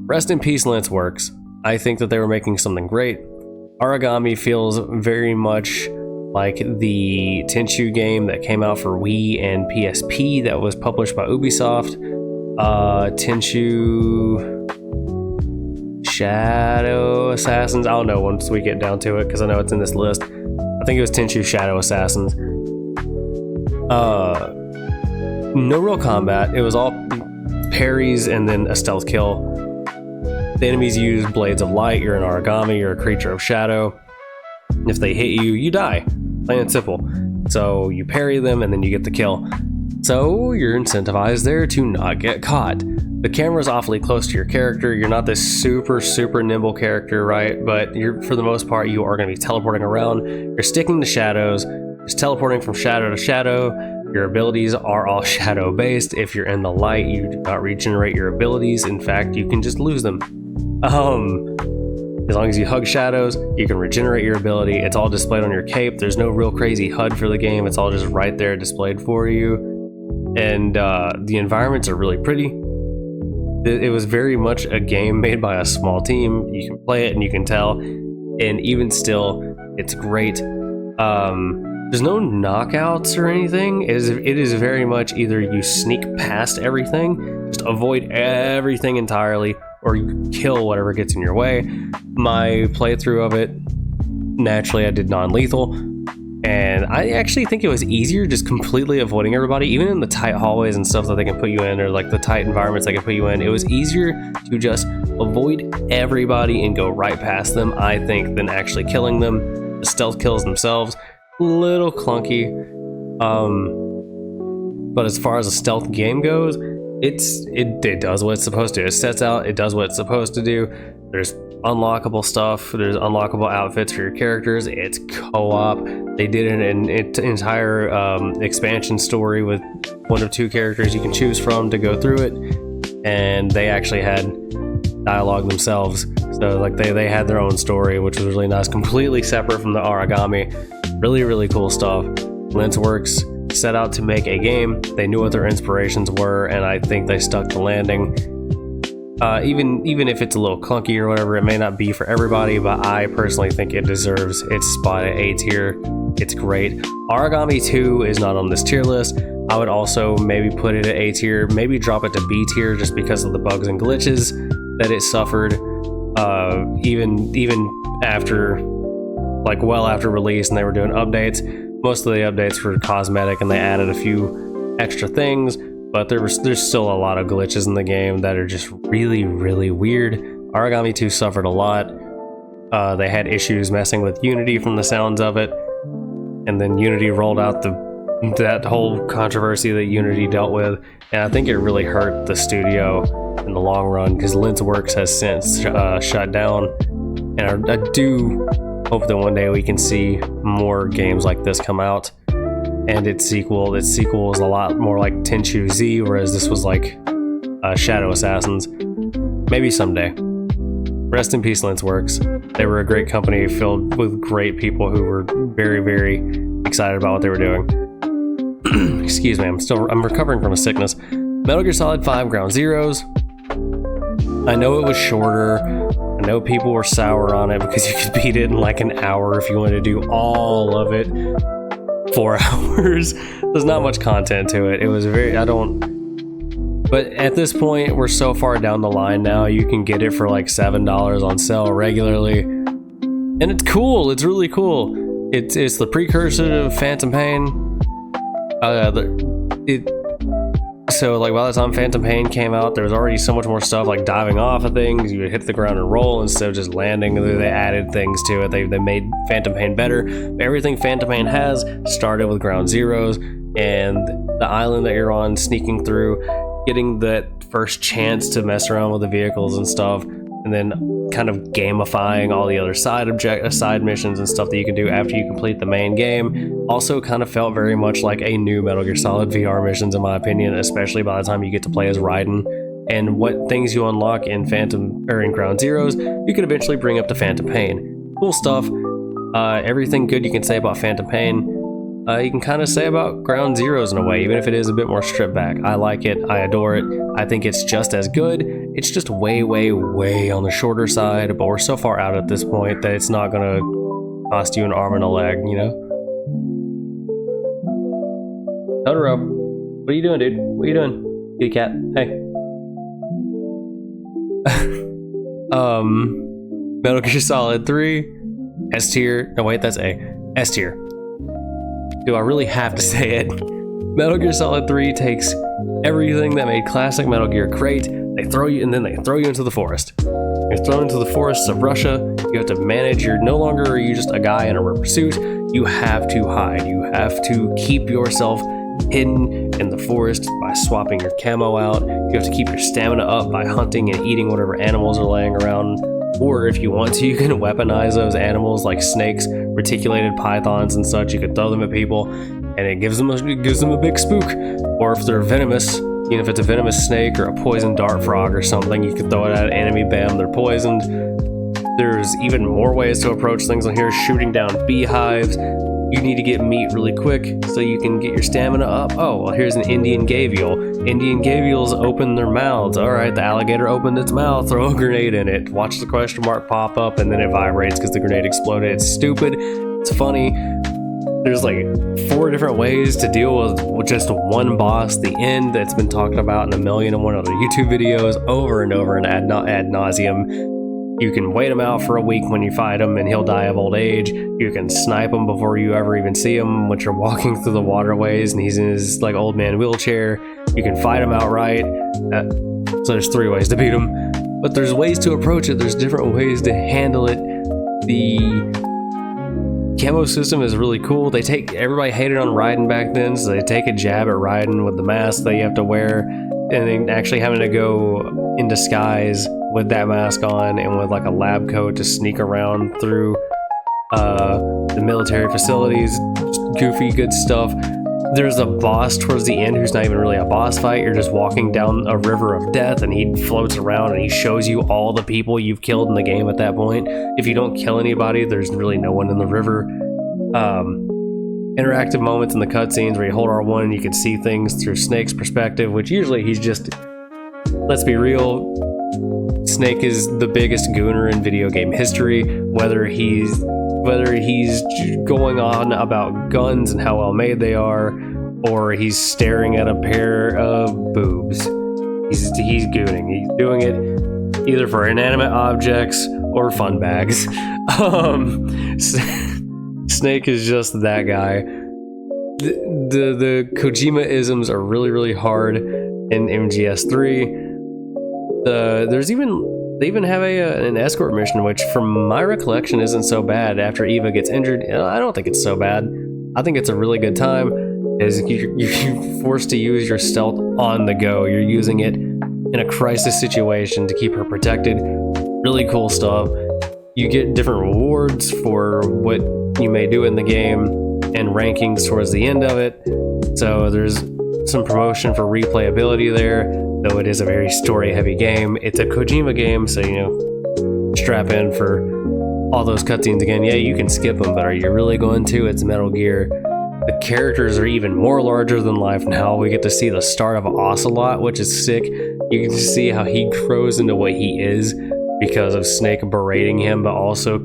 Speaker 1: Rest in peace, Lanceworks. I think that they were making something great. Aragami feels very much like the Tenchu game that came out for Wii and PSP that was published by Ubisoft. Tenchu Shadow Assassins. I don't know once we get down to it because I know it's in this list. I think it was Tenchu Shadow Assassins. No real combat. It was all parries and then a stealth kill. The enemies use blades of light. You're an Aragami. You're a creature of shadow. If they hit you, you die. Plain and simple. So you parry them and then you get the kill. So you're incentivized there to not get caught. The camera's awfully close to your character. You're not this super nimble character, right? But for the most part, you are going to be teleporting around. You're sticking to shadows. Just teleporting from shadow to shadow. Your abilities are all shadow based. If you're in the light, you do not regenerate your abilities. In fact, you can just lose them. As long as you hug shadows, you can regenerate your ability. It's all displayed on your cape. There's no real crazy HUD for the game. It's all just right there displayed for you. And the environments are really pretty. It was very much a game made by a small team. You can play it and you can tell. And even still, it's great. There's no knockouts or anything. It is very much either you sneak past everything, just avoid everything entirely, or you kill whatever gets in your way. My playthrough of it, naturally I did non-lethal, and I actually think it was easier just completely avoiding everybody, even in the tight hallways and stuff that they can put you in, or like the tight environments they can put you in. It was easier to just avoid everybody and go right past them, I think, than actually killing them. The stealth kills themselves, little clunky, but as far as a stealth game goes, it does what it's supposed to. It sets out, it does what it's supposed to do. There's unlockable stuff, there's unlockable outfits for your characters. It's co-op. They did an entire expansion story with 1 or 2 characters you can choose from to go through it, and they actually had dialogue themselves. So like they had their own story, which was really nice, completely separate from the Aragami. Really cool stuff. Lanceworks set out to make a game. They knew what their inspirations were, and I think they stuck to landing. Even if it's a little clunky or whatever, it may not be for everybody, but I personally think it deserves its spot at A tier. It's great. Aragami 2 is not on this tier list. I would also maybe put it at A tier, maybe drop it to B tier just because of the bugs and glitches that it suffered. Even after, like well after release, and they were doing updates. Most of the updates were cosmetic, and they added a few extra things, but there's still a lot of glitches in the game that are just really weird. Aragami 2 suffered a lot. They had issues messing with Unity from the sounds of it, and then Unity rolled out that whole controversy that Unity dealt with, and I think it really hurt the studio in the long run, because Lanceworks has since shut down, and I do hope that one day we can see more games like this come out. And its sequel is a lot more like Tenchu Z, whereas this was like Shadow Assassins. Maybe someday. Rest in peace, Lanceworks. They were a great company filled with great people who were very excited about what they were doing. Excuse me, I'm recovering from a sickness. Metal Gear Solid 5 Ground Zeroes. I know it was shorter. I know people were sour on it because you could beat it in like an hour if you wanted to do all of it. 4 hours. There's not much content to it. It was but at this point, we're so far down the line now, you can get it for like $7 on sale regularly. And it's cool. It's really cool. It's the precursor to Phantom Pain. So like by the time Phantom Pain came out, there was already so much more stuff, like diving off of things. You would hit the ground and roll instead of just landing. They added things to it. They made Phantom Pain better. Everything Phantom Pain has started with Ground Zeroes, and the island that you're on, sneaking through, getting that first chance to mess around with the vehicles and stuff, and then kind of gamifying all the other side missions and stuff that you can do after you complete the main game also kind of felt very much like a new Metal Gear Solid VR missions, in my opinion, especially by the time you get to play as Raiden. And what things you unlock in in Ground Zeroes, you can eventually bring up to Phantom Pain. Cool stuff. Everything good you can say about Phantom Pain, you can kind of say about Ground Zeroes in a way, even if it is a bit more stripped back. I like it. I adore it. I think it's just as good. It's just way, way, way on the shorter side, but we're so far out at this point that it's not gonna cost you an arm and a leg, you know? Totoro, what are you doing, dude? What are you doing? Kitty cat, hey. Metal Gear Solid 3, S tier. No, wait, that's A. S tier. Do I really have to say it? Metal Gear Solid 3 takes everything that made classic Metal Gear great. They throw you into the forest. You're thrown into the forests of Russia. You have to manage. No longer are you just a guy in a rubber suit. You have to hide. You have to keep yourself hidden in the forest by swapping your camo out. You have to keep your stamina up by hunting and eating whatever animals are laying around. Or if you want to, you can weaponize those animals like snakes, reticulated pythons and such. You could throw them at people and it gives them a big spook. Or if they're venomous, even if it's a venomous snake or a poison dart frog or something, you could throw it at an enemy, bam, they're poisoned. There's even more ways to approach things on here, shooting down beehives. You need to get meat really quick so you can get your stamina up. Oh, well, here's an Indian Gavial. Indian Gavials open their mouths. All right, the alligator opened its mouth. Throw a grenade in it. Watch the question mark pop up, and then it vibrates because the grenade exploded. It's stupid. It's funny. There's like 4 different ways to deal with just one boss. The end that's been talked about in 1,000,001 other YouTube videos over and over and ad nauseum. You can wait him out for a week when you fight him and he'll die of old age. You can snipe him before you ever even see him when you're walking through the waterways and he's in his like old man wheelchair. You can fight him outright. So there's 3 ways to beat him. But there's ways to approach it. There's different ways to handle it. The camo system is really cool. Everybody hated on Raiden back then, so they take a jab at Raiden with the mask that you have to wear, and then actually having to go in disguise with that mask on and with like a lab coat to sneak around through the military facilities. Just goofy good stuff. There's a boss towards the end who's not even really a boss fight. You're just walking down a river of death and he floats around and he shows you all the people you've killed in the game at that point. If you don't kill anybody, there's really no one in the river. Interactive moments in the cutscenes where you hold R1 and you can see things through Snake's perspective, which usually he's just, let's be real, Snake is the biggest gooner in video game history. Whether he's going on about guns and how well made they are, or he's staring at a pair of boobs, he's gooning. He's doing it either for inanimate objects or fun bags. Snake is just that guy. The Kojima-isms are really, really hard in MGS3. They even have an escort mission, which from my recollection isn't so bad after Eva gets injured. I don't think it's so bad. I think it's a really good time. You're forced to use your stealth on the go. You're using it in a crisis situation to keep her protected. Really cool stuff. You get different rewards for what you may do in the game and rankings towards the end of it. So there's some promotion for replayability there, though it is a very story-heavy game. It's a Kojima game, so, strap in for all those cutscenes again. Yeah, you can skip them, but are you really going to? It's Metal Gear. The characters are even more larger than life now. We get to see the start of Ocelot, which is sick. You can see how he grows into what he is because of Snake berating him, but also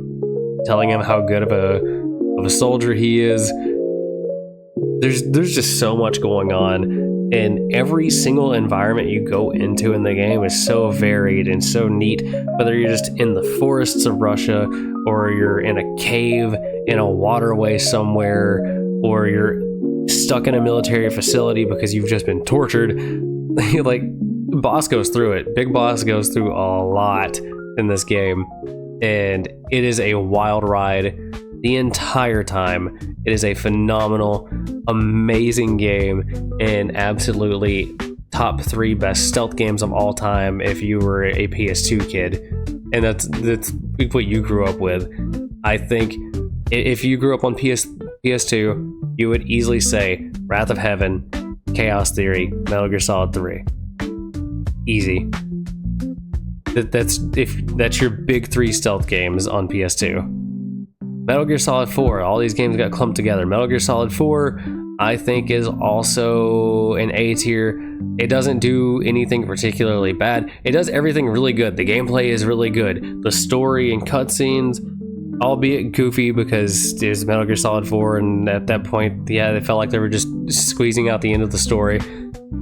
Speaker 1: telling him how good of a soldier he is. There's just so much going on, and every single environment you go into in the game is so varied and so neat. Whether you're just in the forests of Russia, or you're in a cave in a waterway somewhere, or you're stuck in a military facility because you've just been tortured, like boss goes through it. Big Boss goes through a lot in this game, and it is a wild ride the entire time. It is a phenomenal, amazing game, and absolutely top 3 best stealth games of all time if you were a PS2 kid, and that's what you grew up with. I think if you grew up on PS2, you would easily say Wrath of Heaven, Chaos Theory, Metal Gear Solid 3. Easy. That's your big 3 stealth games on PS2. Metal Gear Solid 4, all these games got clumped together. Metal Gear Solid 4, I think, is also an A tier. It doesn't do anything particularly bad. It does everything really good. The gameplay is really good. The story and cutscenes, albeit goofy because it's Metal Gear Solid 4, and at that point, yeah, it felt like they were just squeezing out the end of the story.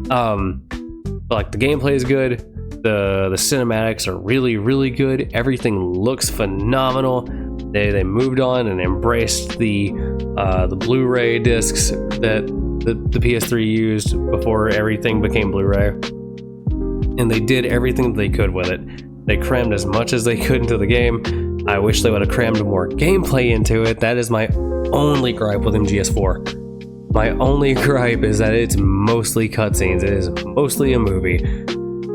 Speaker 1: But like the gameplay is good. The cinematics are really, really good. Everything looks phenomenal. They moved on and embraced the Blu-ray discs that the PS3 used before everything became Blu-ray, and they did everything they could with it. They crammed as much as they could into the game. I wish they would have crammed more gameplay into it. That is my only gripe with MGS4. My only gripe is that it's mostly cutscenes. It is mostly a movie.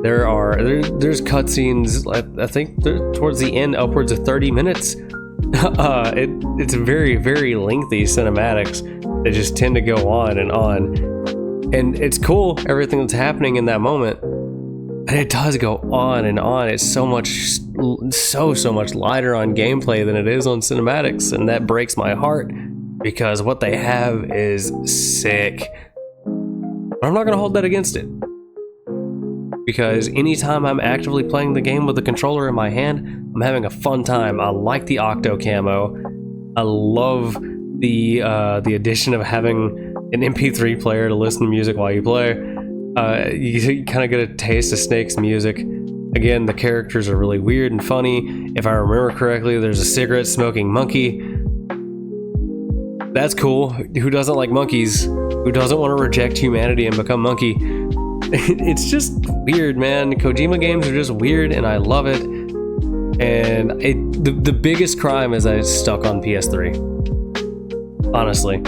Speaker 1: There's cutscenes. I think towards the end, upwards of 30 minutes. It's very, very lengthy cinematics that just tend to go on, and it's cool everything that's happening in that moment, but it does go on and on. It's so much lighter on gameplay than it is on cinematics, and that breaks my heart because what they have is sick. But I'm not gonna hold that against it, because anytime I'm actively playing the game with the controller in my hand, I'm having a fun time. I like the Octo camo. I love the addition of having an MP3 player to listen to music while you play. You kind of get a taste of Snake's music. Again, the characters are really weird and funny. If I remember correctly, there's a cigarette smoking monkey. That's cool. Who doesn't like monkeys? Who doesn't want to reject humanity and become monkey? It's just weird, man. Kojima games are just weird, and I love it. And the biggest crime is that it's stuck on PS3. Honestly,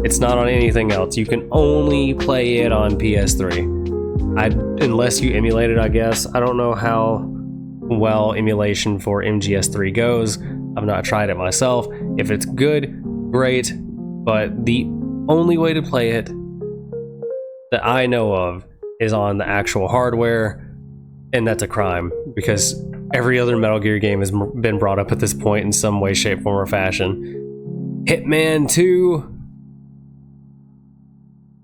Speaker 1: it's not on anything else. You can only play it on PS3. Unless you emulate it, I guess. I don't know how well emulation for MGS3 goes. I've not tried it myself. If it's good, great. But the only way to play it that I know of is on the actual hardware, and that's a crime because every other Metal Gear game has been brought up at this point in some way, shape, form, or fashion. Hitman 2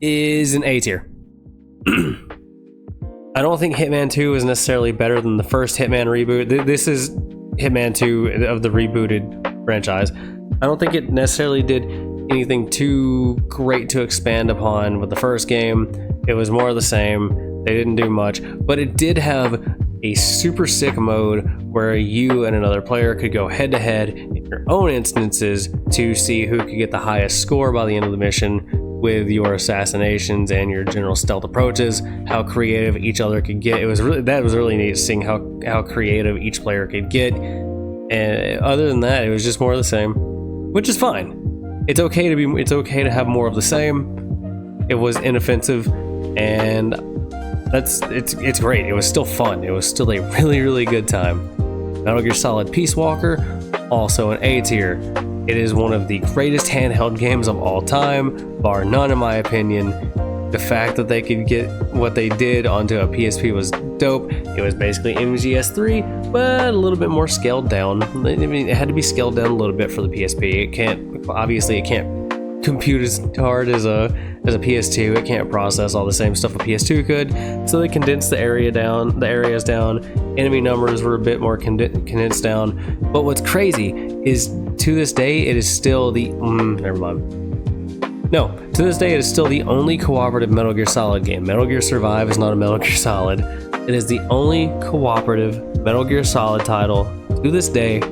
Speaker 1: is an A tier. I don't think Hitman 2 is necessarily better than the first Hitman reboot. This is Hitman 2 of the rebooted franchise. I don't think it necessarily did anything too great to expand upon with the first game. It was more of the same. They didn't do much, but it did have a super sick mode where you and another player could go head to head in your own instances to see who could get the highest score by the end of the mission with your assassinations and your general stealth approaches, how creative each other could get. That was really neat, seeing how creative each player could get. And other than that, it was just more of the same, which is fine. It's okay to have more of the same. It was inoffensive, and it's great. It was still fun. It was still a really, really good time. Metal Gear Solid Peace Walker, also an A tier. It is one of the greatest handheld games of all time, bar none in my opinion. The fact that they could get what they did onto a PSP was dope. It was basically MGS3, but a little bit more scaled down. I mean, it had to be scaled down a little bit for the PSP. It can't compute as hard as a PS2. It can't process all the same stuff a PS2 could. So they condensed the areas down. Enemy numbers were a bit more condensed down. But what's crazy is to this day it is still the to this day it is still the only cooperative Metal Gear Solid game. Metal Gear Survive is not a Metal Gear Solid. It is the only cooperative Metal Gear Solid title to this day.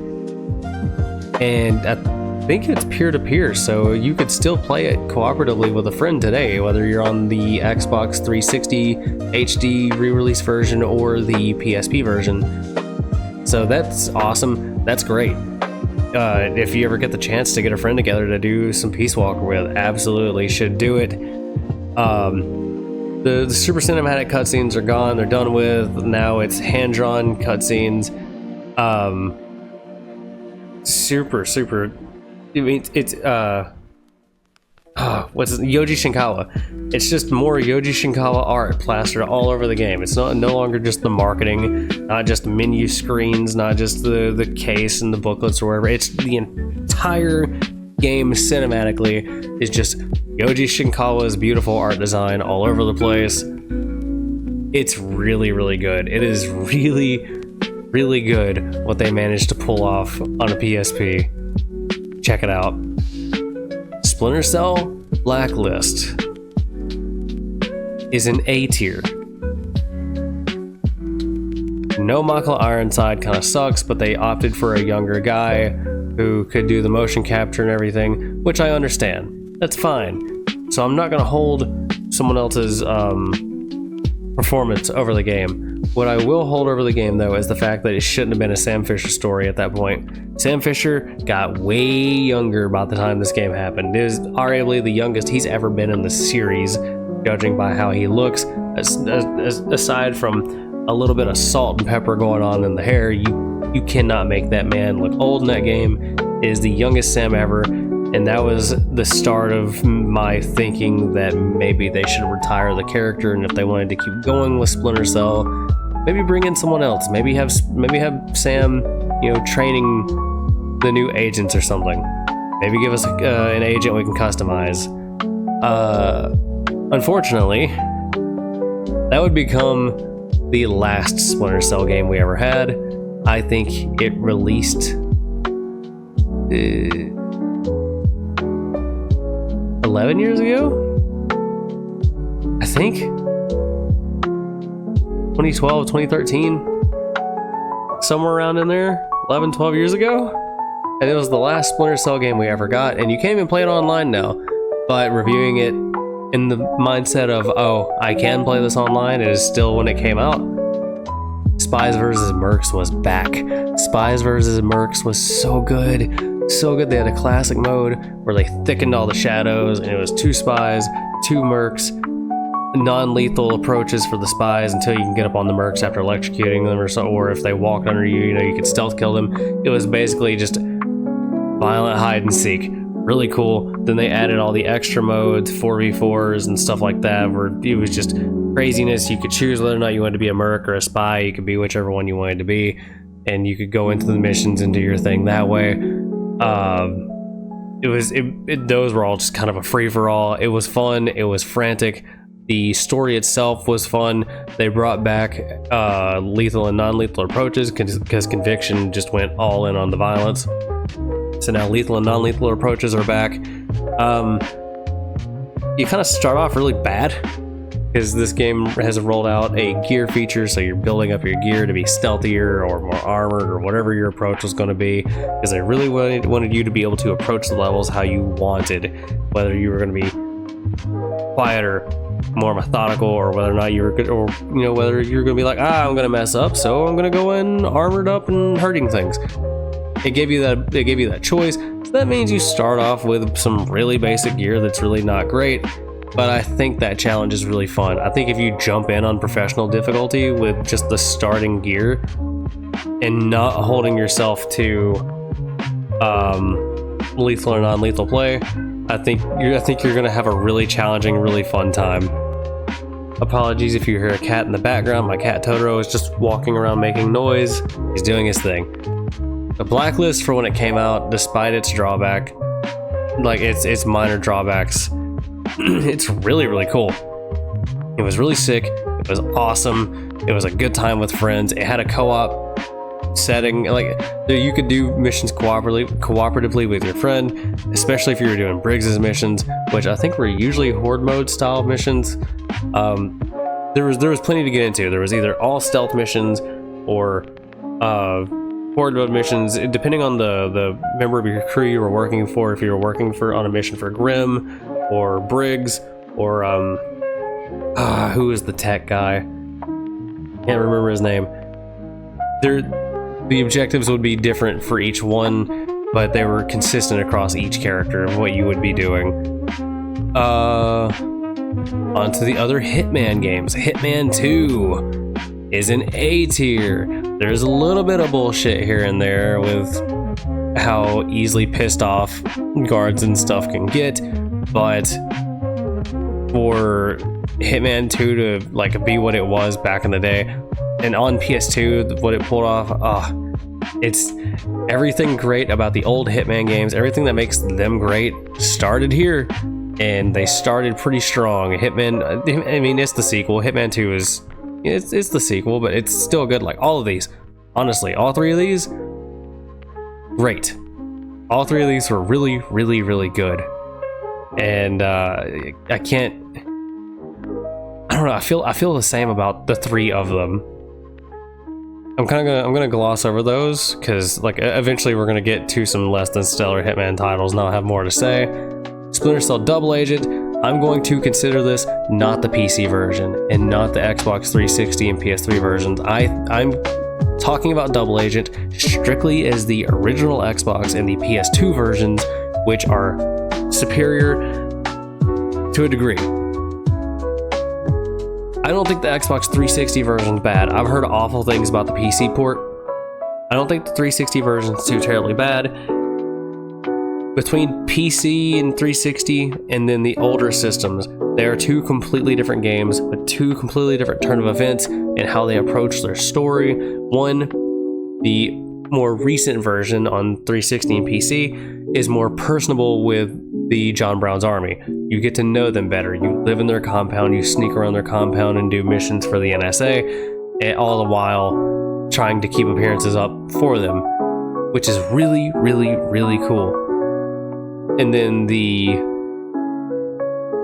Speaker 1: And think it's peer-to-peer, so you could still play it cooperatively with a friend today, whether you're on the Xbox 360 HD re-release version or the PSP version. So that's awesome. That's great. If you ever get the chance to get a friend together to do some Peace Walker with, absolutely should do it. The super cinematic cutscenes are gone. They're done with. Now it's hand-drawn cutscenes. Super. I mean, it's what's it? Yoji Shinkawa. It's just more Yoji Shinkawa art plastered all over the game. It's no longer just the marketing, not just menu screens, not just the case and the booklets or whatever. It's the entire game cinematically is just Yoji Shinkawa's beautiful art design all over the place. It's really, really good. It is really, really good what they managed to pull off on a PSP. Check it out. Splinter Cell Blacklist is an A tier. No Michael Ironside kind of sucks, but they opted for a younger guy who could do the motion capture and everything, which I understand. That's fine. So I'm not going to hold someone else's performance over the game. What I will hold over the game, though, is the fact that it shouldn't have been a Sam Fisher story at that point. Sam Fisher got way younger by the time this game happened. It is arguably the youngest he's ever been in the series, judging by how he looks. Aside from a little bit of salt and pepper going on in the hair, you cannot make that man look old in that game. It is the youngest Sam ever, and that was the start of my thinking that maybe they should retire the character, and if they wanted to keep going with Splinter Cell, maybe bring in someone else. Maybe have Sam, training the new agents or something. Maybe give us an agent we can customize. Unfortunately, that would become the last Splinter Cell game we ever had. I think it released 11 years ago? I think 2012, 2013, somewhere around in there, 11, 12 years ago. And it was the last Splinter Cell game we ever got, and you can't even play it online now. But reviewing it in the mindset of, oh, I can play this online, it is still when it came out. Spies vs. Mercs was back. Spies vs. Mercs was so good. So good. They had a classic mode where they thickened all the shadows, and it was 2 spies, 2 mercs, non-lethal approaches for the spies until you can get up on the mercs after electrocuting them or if they walked under you, you could stealth kill them. It was basically just violent hide and seek. Really cool. Then they added all the extra modes, 4v4s and stuff like that, where it was just craziness. You could choose whether or not you wanted to be a merc or a spy. You could be whichever one you wanted to be, and you could go into the missions and do your thing that way. Those were all just kind of a free-for-all. It was fun. It was frantic. The story itself was fun. They brought back lethal and non-lethal approaches because Conviction just went all in on the violence. So now lethal and non-lethal approaches are back. You kind of start off really bad because this game has rolled out a gear feature, so you're building up your gear to be stealthier or more armored or whatever your approach was going to be, because they really wanted you to be able to approach the levels how you wanted, whether you were going to be quiet or more methodical, or whether or not you were good, or whether you're going to be like, I'm going to mess up, so I'm going to go in armored up and hurting things. It gave you that choice. So that means you start off with some really basic gear that's really not great. But I think that challenge is really fun. I think if you jump in on professional difficulty with just the starting gear and not holding yourself to lethal or non-lethal play, I think you're gonna have a really challenging, really fun time. Apologies if you hear a cat in the background. My cat Totoro is just walking around making noise. He's doing his thing. The Blacklist, for when it came out, despite its drawback, like its minor drawbacks, it's really, really cool. It was really sick. It was awesome. It was a good time with friends. It had a co-op setting. Like, you could do missions cooperatively with your friend, especially if you were doing Briggs's missions, which I think were usually horde mode style missions. There was plenty to get into. There was either all stealth missions or forward mode missions, depending on the member of your crew you were working for, if you were working on a mission for Grim or Briggs or who is the tech guy? Can't remember his name. The objectives would be different for each one, but they were consistent across each character of what you would be doing. Onto the other Hitman games. Hitman 2 is an A tier. There's a little bit of bullshit here and there with how easily pissed off guards and stuff can get, but for Hitman 2 to like be what it was back in the day, and on PS2 what it pulled off, it's everything great about the old Hitman games. Everything that makes them great started here, and they started pretty strong. Hitman, I mean, it's the sequel. Hitman 2 is it's the sequel, but it's still good. Like all of these, honestly, all three of these, great. All three of these were really, really, really good. And I don't know. I feel the same about the three of them. I'm gonna gloss over those because like eventually we're gonna get to some less than stellar Hitman titles, and I'll have more to say. Splinter Cell Double Agent, I'm going to consider this not the PC version and not the Xbox 360 and PS3 versions. I'm talking about Double Agent strictly as the original Xbox and the PS2 versions, which are superior to a degree. I don't think the Xbox 360 version is bad. I've heard awful things about the PC port. I don't think the 360 version is too terribly bad. Between PC and 360 and then the older systems, they are two completely different games with two completely different turn of events and how they approach their story. One, the more recent version on 360 and PC is more personable with the John Brown's army. You get to know them better. You live in their compound, you sneak around their compound and do missions for the NSA, and all the while trying to keep appearances up for them, which is really, really, really cool. And then the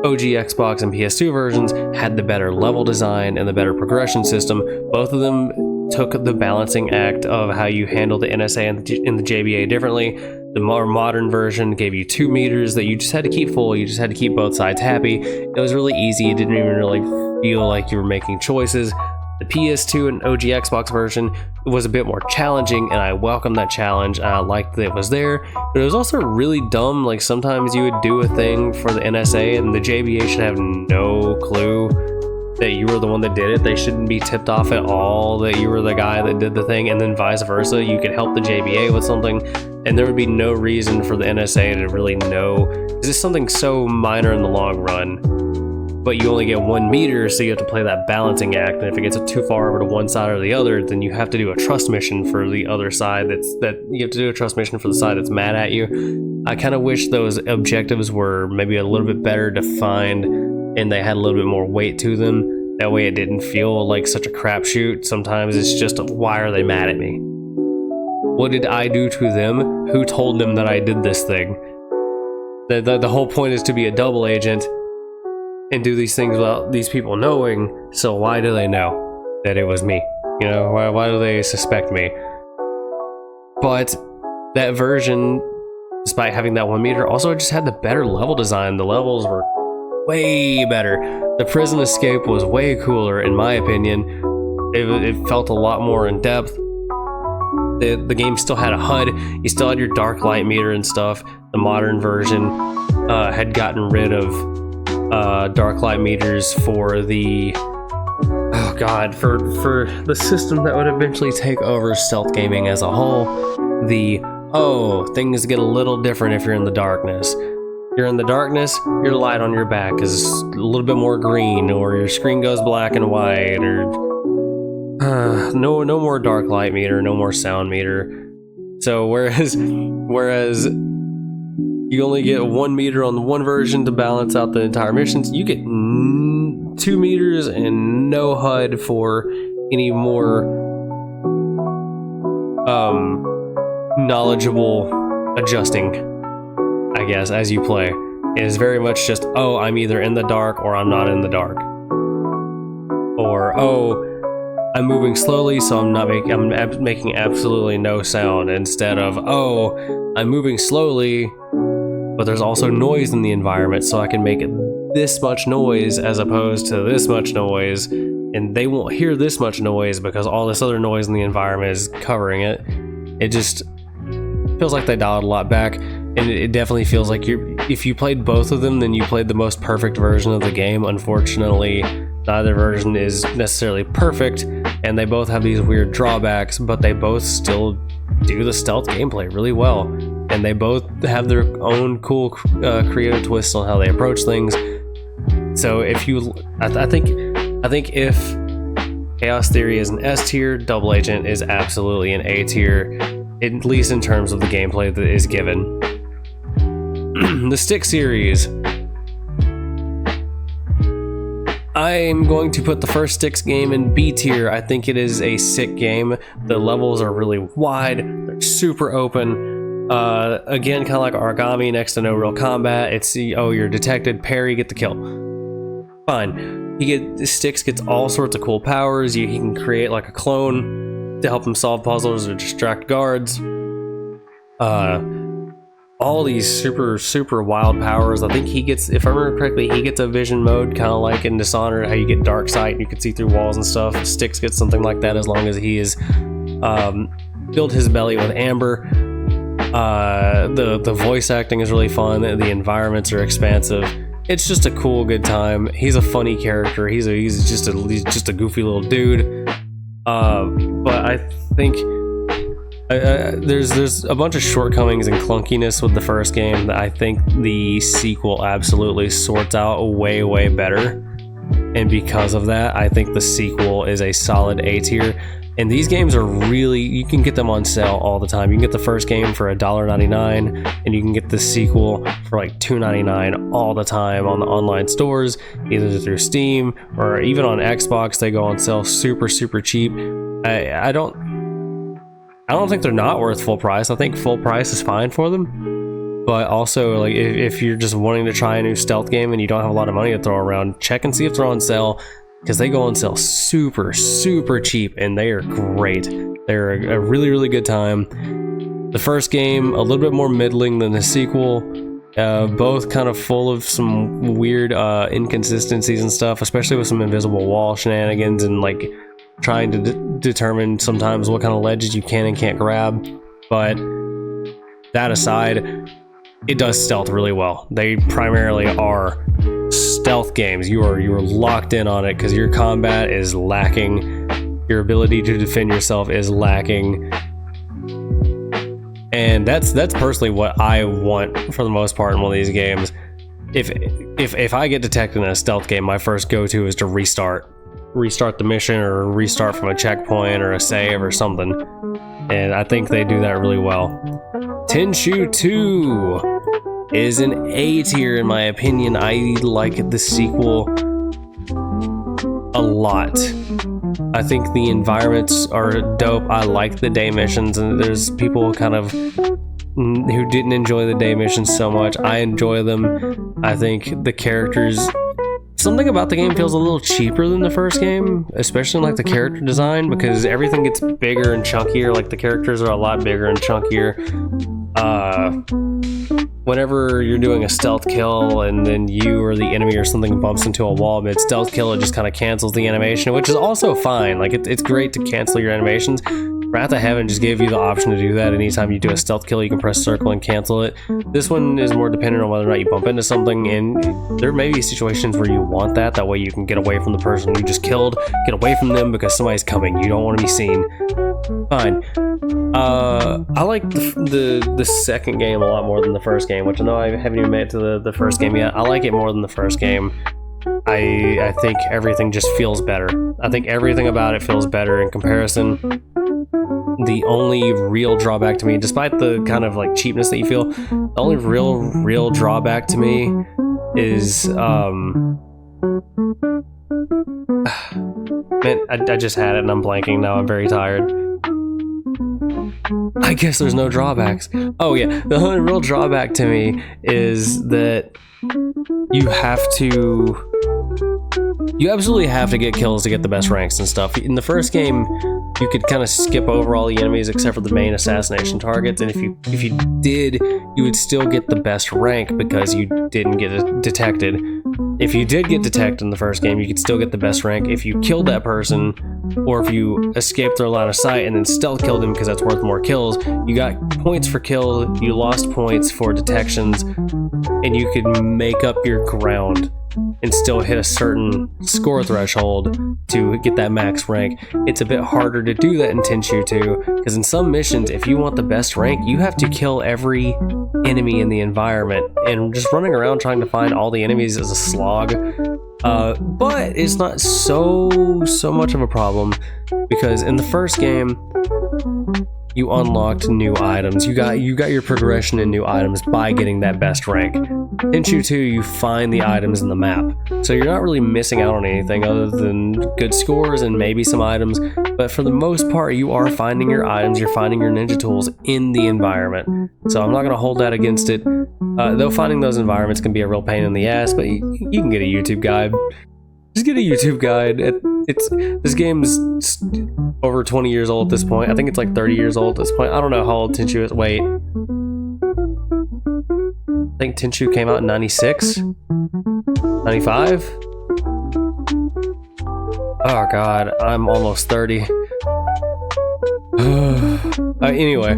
Speaker 1: OG Xbox and PS2 versions had the better level design and the better progression system. Both of them took the balancing act of how you handle the NSA and the JBA differently. The more modern version gave you 2 meters that you just had to keep full. You just had to keep both sides happy. It was really easy. It didn't even really feel like you were making choices. The PS2 and OG Xbox version was a bit more challenging, and I welcomed that challenge. I liked that it was there, but it was also really dumb. Like sometimes you would do a thing for the NSA and the JBA should have no clue that you were the one that did it. They shouldn't be tipped off at all that you were the guy that did the thing, and then vice versa. You could help the JBA with something, and there would be no reason for the NSA to really know. This is something so minor in the long run, but you only get 1 meter, so you have to play that balancing act, and if it gets too far over to one side or the other, then you have to do a trust mission for the other side you have to do a trust mission for the side that's mad at you. I kind of wish those objectives were maybe a little bit better defined and they had a little bit more weight to them. That way it didn't feel like such a crapshoot. Sometimes it's just, why are they mad at me? What did I do to them? Who told them that I did this thing? The whole point is to be a double agent and do these things without these people knowing, so why do they know that it was me? You know, why do they suspect me? But that version, despite having that 1 meter, also just had the better level design. The levels were way better. The prison escape was way cooler, in my opinion. It felt a lot more in depth. The game still had a HUD. You still had your dark light meter and stuff. The modern version had gotten rid of dark light meters for the for the system that would eventually take over stealth gaming as a whole. Things get a little different if you're in the darkness. You're in the darkness, your light on your back is a little bit more green, or your screen goes black and white, or no more dark light meter, no more sound meter. So whereas you only get 1 meter on the one version to balance out the entire missions, you get 2 meters and no HUD for any more knowledgeable adjusting, I guess, as you play. It is very much just, I'm either in the dark or I'm not in the dark. Or, I'm moving slowly, so I'm making absolutely no sound, instead of, oh, I'm moving slowly, but there's also noise in the environment, so I can make this much noise as opposed to this much noise, and they won't hear this much noise because all this other noise in the environment is covering it. It just feels like they dialed a lot back, and it definitely feels like if you played both of them, then you played the most perfect version of the game. Unfortunately, neither version is necessarily perfect, and they both have these weird drawbacks, but they both still do the stealth gameplay really well, and they both have their own cool creative twists on how they approach things. So if you, I think if Chaos Theory is an S tier, Double Agent is absolutely an A tier, at least in terms of the gameplay that is given. The Stick series. I'm going to put the first Styx game in B tier. I think it is a sick game. The levels are really wide, they're super open. Again, kind of like Origami, next to no real combat. It's, oh, you're detected, parry, get the kill. Fine. Styx gets all sorts of cool powers. He can create like a clone to help him solve puzzles or distract guards. All these super wild powers. I think he gets, if I remember correctly, he gets a vision mode, kind of like in Dishonored, how you get dark sight and you can see through walls and stuff. Styx gets something like that as long as he is filled his belly with amber. The voice acting is really fun. The environments are expansive. It's just a cool, good time. He's a funny character. He's just a goofy little dude. But I think there's a bunch of shortcomings and clunkiness with the first game that I think the sequel absolutely sorts out way better. And because of that, I think the sequel is a solid A tier. And these games are really, you can get them on sale all the time. You can get the first game for $1.99, and you can get the sequel for like $2.99 all the time on the online stores, either through Steam or even on Xbox. They go on sale super cheap. I don't think they're not worth full price. I think full price is fine for them. But also, like, if you're just wanting to try a new stealth game and you don't have a lot of money to throw around, check and see if they're on sale, because they go on sale super cheap, and they are great. They're a really good time. The first game, a little bit more middling than the sequel. Both kind of full of some weird inconsistencies and stuff, especially with some invisible wall shenanigans and like trying to determine sometimes what kind of ledges you can and can't grab. But that aside, it does stealth really well. They primarily are stealth games. You are locked in on it because your combat is lacking, your ability to defend yourself is lacking, and that's personally what I want for the most part in one of these games. If I get detected in a stealth game, my first go-to is to restart the mission or restart from a checkpoint or a save or something, and I think they do that really well. Tenchu 2 is an A tier in my opinion. I like the sequel a lot. I think the environments are dope. I like the day missions, and there's people kind of who didn't enjoy the day missions so much. I enjoy them. I think the characters, something about the game feels a little cheaper than the first game, especially like the character design, because everything gets bigger and chunkier. Like the characters are a lot bigger and chunkier. Whenever you're doing a stealth kill and then you or the enemy or something bumps into a wall mid stealth kill, it just kind of cancels the animation, which is also fine. Like it's great to cancel your animations. Wrath of Heaven just gave you the option to do that. Anytime you do a stealth kill, you can press circle and cancel it. This one is more dependent on whether or not you bump into something, and there may be situations where you want that way you can get away from the person you just killed, get away from them because somebody's coming. You don't want to be seen. Fine. I like the second game a lot more than the first game, which I know I haven't even made it to the first game yet. I like it more than the first game. I think everything just feels better. I think everything about it feels better in comparison. The only real drawback to me, despite the kind of like cheapness that you feel, the only real drawback to me is man, I just had it and I'm blanking now. I'm very tired. I guess there's no drawbacks. Oh yeah, the only real drawback to me is that you have to you absolutely have to get kills to get the best ranks and stuff. In the first game, you could kind of skip over all the enemies except for the main assassination targets, and if you did, you would still get the best rank because you didn't get detected. If you did get detected in the first game, you could still get the best rank if you killed that person, or if you escaped their line of sight and then stealth killed him because that's worth more kills. You got points for kill, you lost points for detections, and you could make up your ground and still hit a certain score threshold to get that max rank. It's a bit harder to do that in Tenchu 2, because in some missions, if you want the best rank, you have to kill every enemy in the environment, and just running around trying to find all the enemies is a slog. But it's not so much of a problem, because in the first game, you unlocked new items. You got your progression in new items by getting that best rank. Tenchu 2, you find the items in the map, so you're not really missing out on anything other than good scores and maybe some items, but for the most part, you are finding your items, you're finding your ninja tools in the environment. So I'm not going to hold that against it, though finding those environments can be a real pain in the ass, but you can get a YouTube guide. Just get a YouTube guide. This game's over 20 years old at this point. I think it's like 30 years old at this point. I don't know how old Tenchu is. Wait. I think Tenchu came out in 96? 95? Oh god, I'm almost 30. Anyway,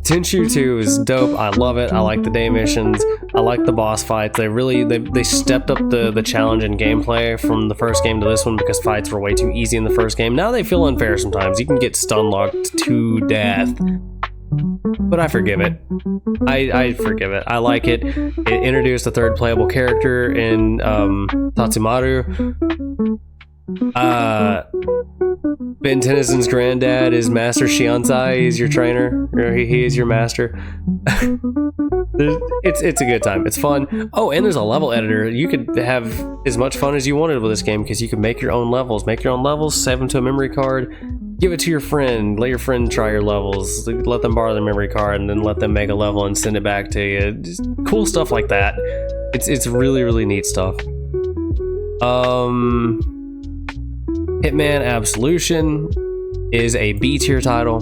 Speaker 1: Tenchu 2 is dope. I love it. I like the day missions. I like the boss fights. They stepped up the challenge and gameplay from the first game to this one, because fights were way too easy in the first game. Now they feel unfair sometimes. You can get stun locked to death, but I forgive it. I forgive it. I like it. It introduced a third playable character in Tatsumaru. Ben Tennyson's granddad is Master Shiansai. He's your trainer, or he is your master. It's a good time. It's fun. Oh, and there's a level editor. You could have as much fun as you wanted with this game, because you can make your own levels. Save them to a memory card, give it to your friend, let your friend try your levels, let them borrow their memory card, and then let them make a level and send it back to you. Just cool stuff like that. It's really neat stuff. Hitman Absolution is a B tier title.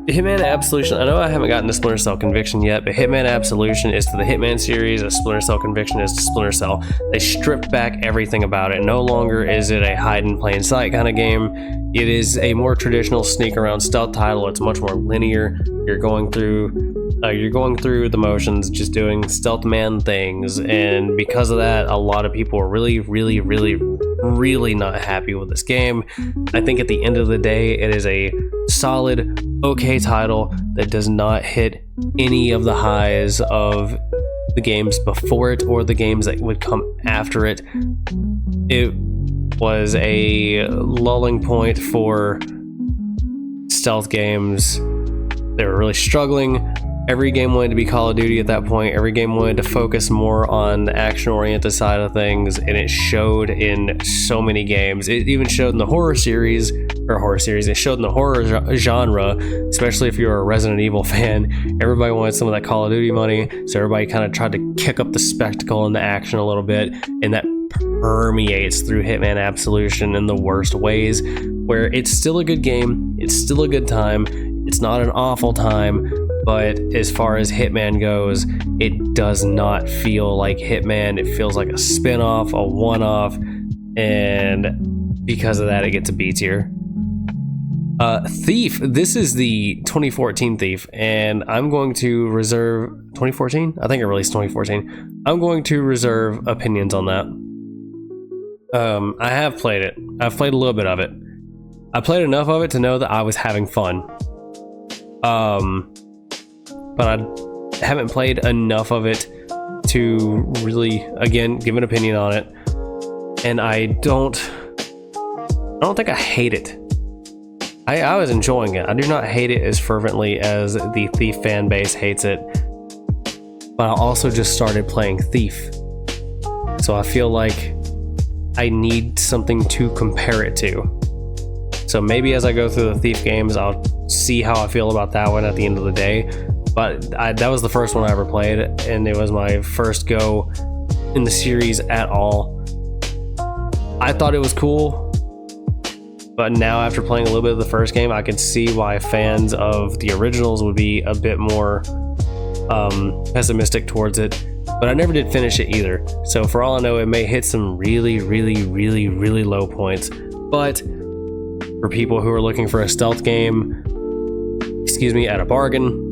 Speaker 1: Hitman Absolution, I know I haven't gotten to Splinter Cell Conviction yet, but Hitman Absolution is to the Hitman series as Splinter Cell Conviction is to Splinter Cell. They stripped back everything about it. No longer is it a hide in plain sight kind of game. It is a more traditional sneak around stealth title. It's much more linear. You're going through the motions, just doing stealth man things, and because of that, a lot of people are really not happy with this game. I think at the end of the day, it is a solid, okay title that does not hit any of the highs of the games before it or the games that would come after it. It was a lulling point for stealth games. They were really struggling. Every game wanted to be Call of Duty at that point. Every game wanted to focus more on the action-oriented side of things, and it showed in so many games. It even showed in the horror series. It showed in the horror genre, especially if you're a Resident Evil fan. Everybody wanted some of that Call of Duty money, so everybody kind of tried to kick up the spectacle and the action a little bit, and that permeates through Hitman Absolution in the worst ways, where it's still a good game, it's still a good time, it's not an awful time, but as far as Hitman goes, it does not feel like Hitman. It feels like a spin-off, a one-off, and because of that, it gets a B tier. Thief. This is the 2014 Thief, and I'm going to reserve... 2014? I think it released 2014. I'm going to reserve opinions on that. I have played it. I've played a little bit of it. I played enough of it to know that I was having fun. But I haven't played enough of it to really, again, give an opinion on it. And I don't think I hate it. I was enjoying it. I do not hate it as fervently as the Thief fan base hates it. But I also just started playing Thief. So I feel like I need something to compare it to. So maybe as I go through the Thief games, I'll see how I feel about that one at the end of the day. but that was the first one I ever played, and it was my first go in the series at all. I thought it was cool, but now after playing a little bit of the first game, I can see why fans of the originals would be a bit more pessimistic towards it. But I never did finish it either, so for all I know, it may hit some really low points. But for people who are looking for a stealth game, at a bargain,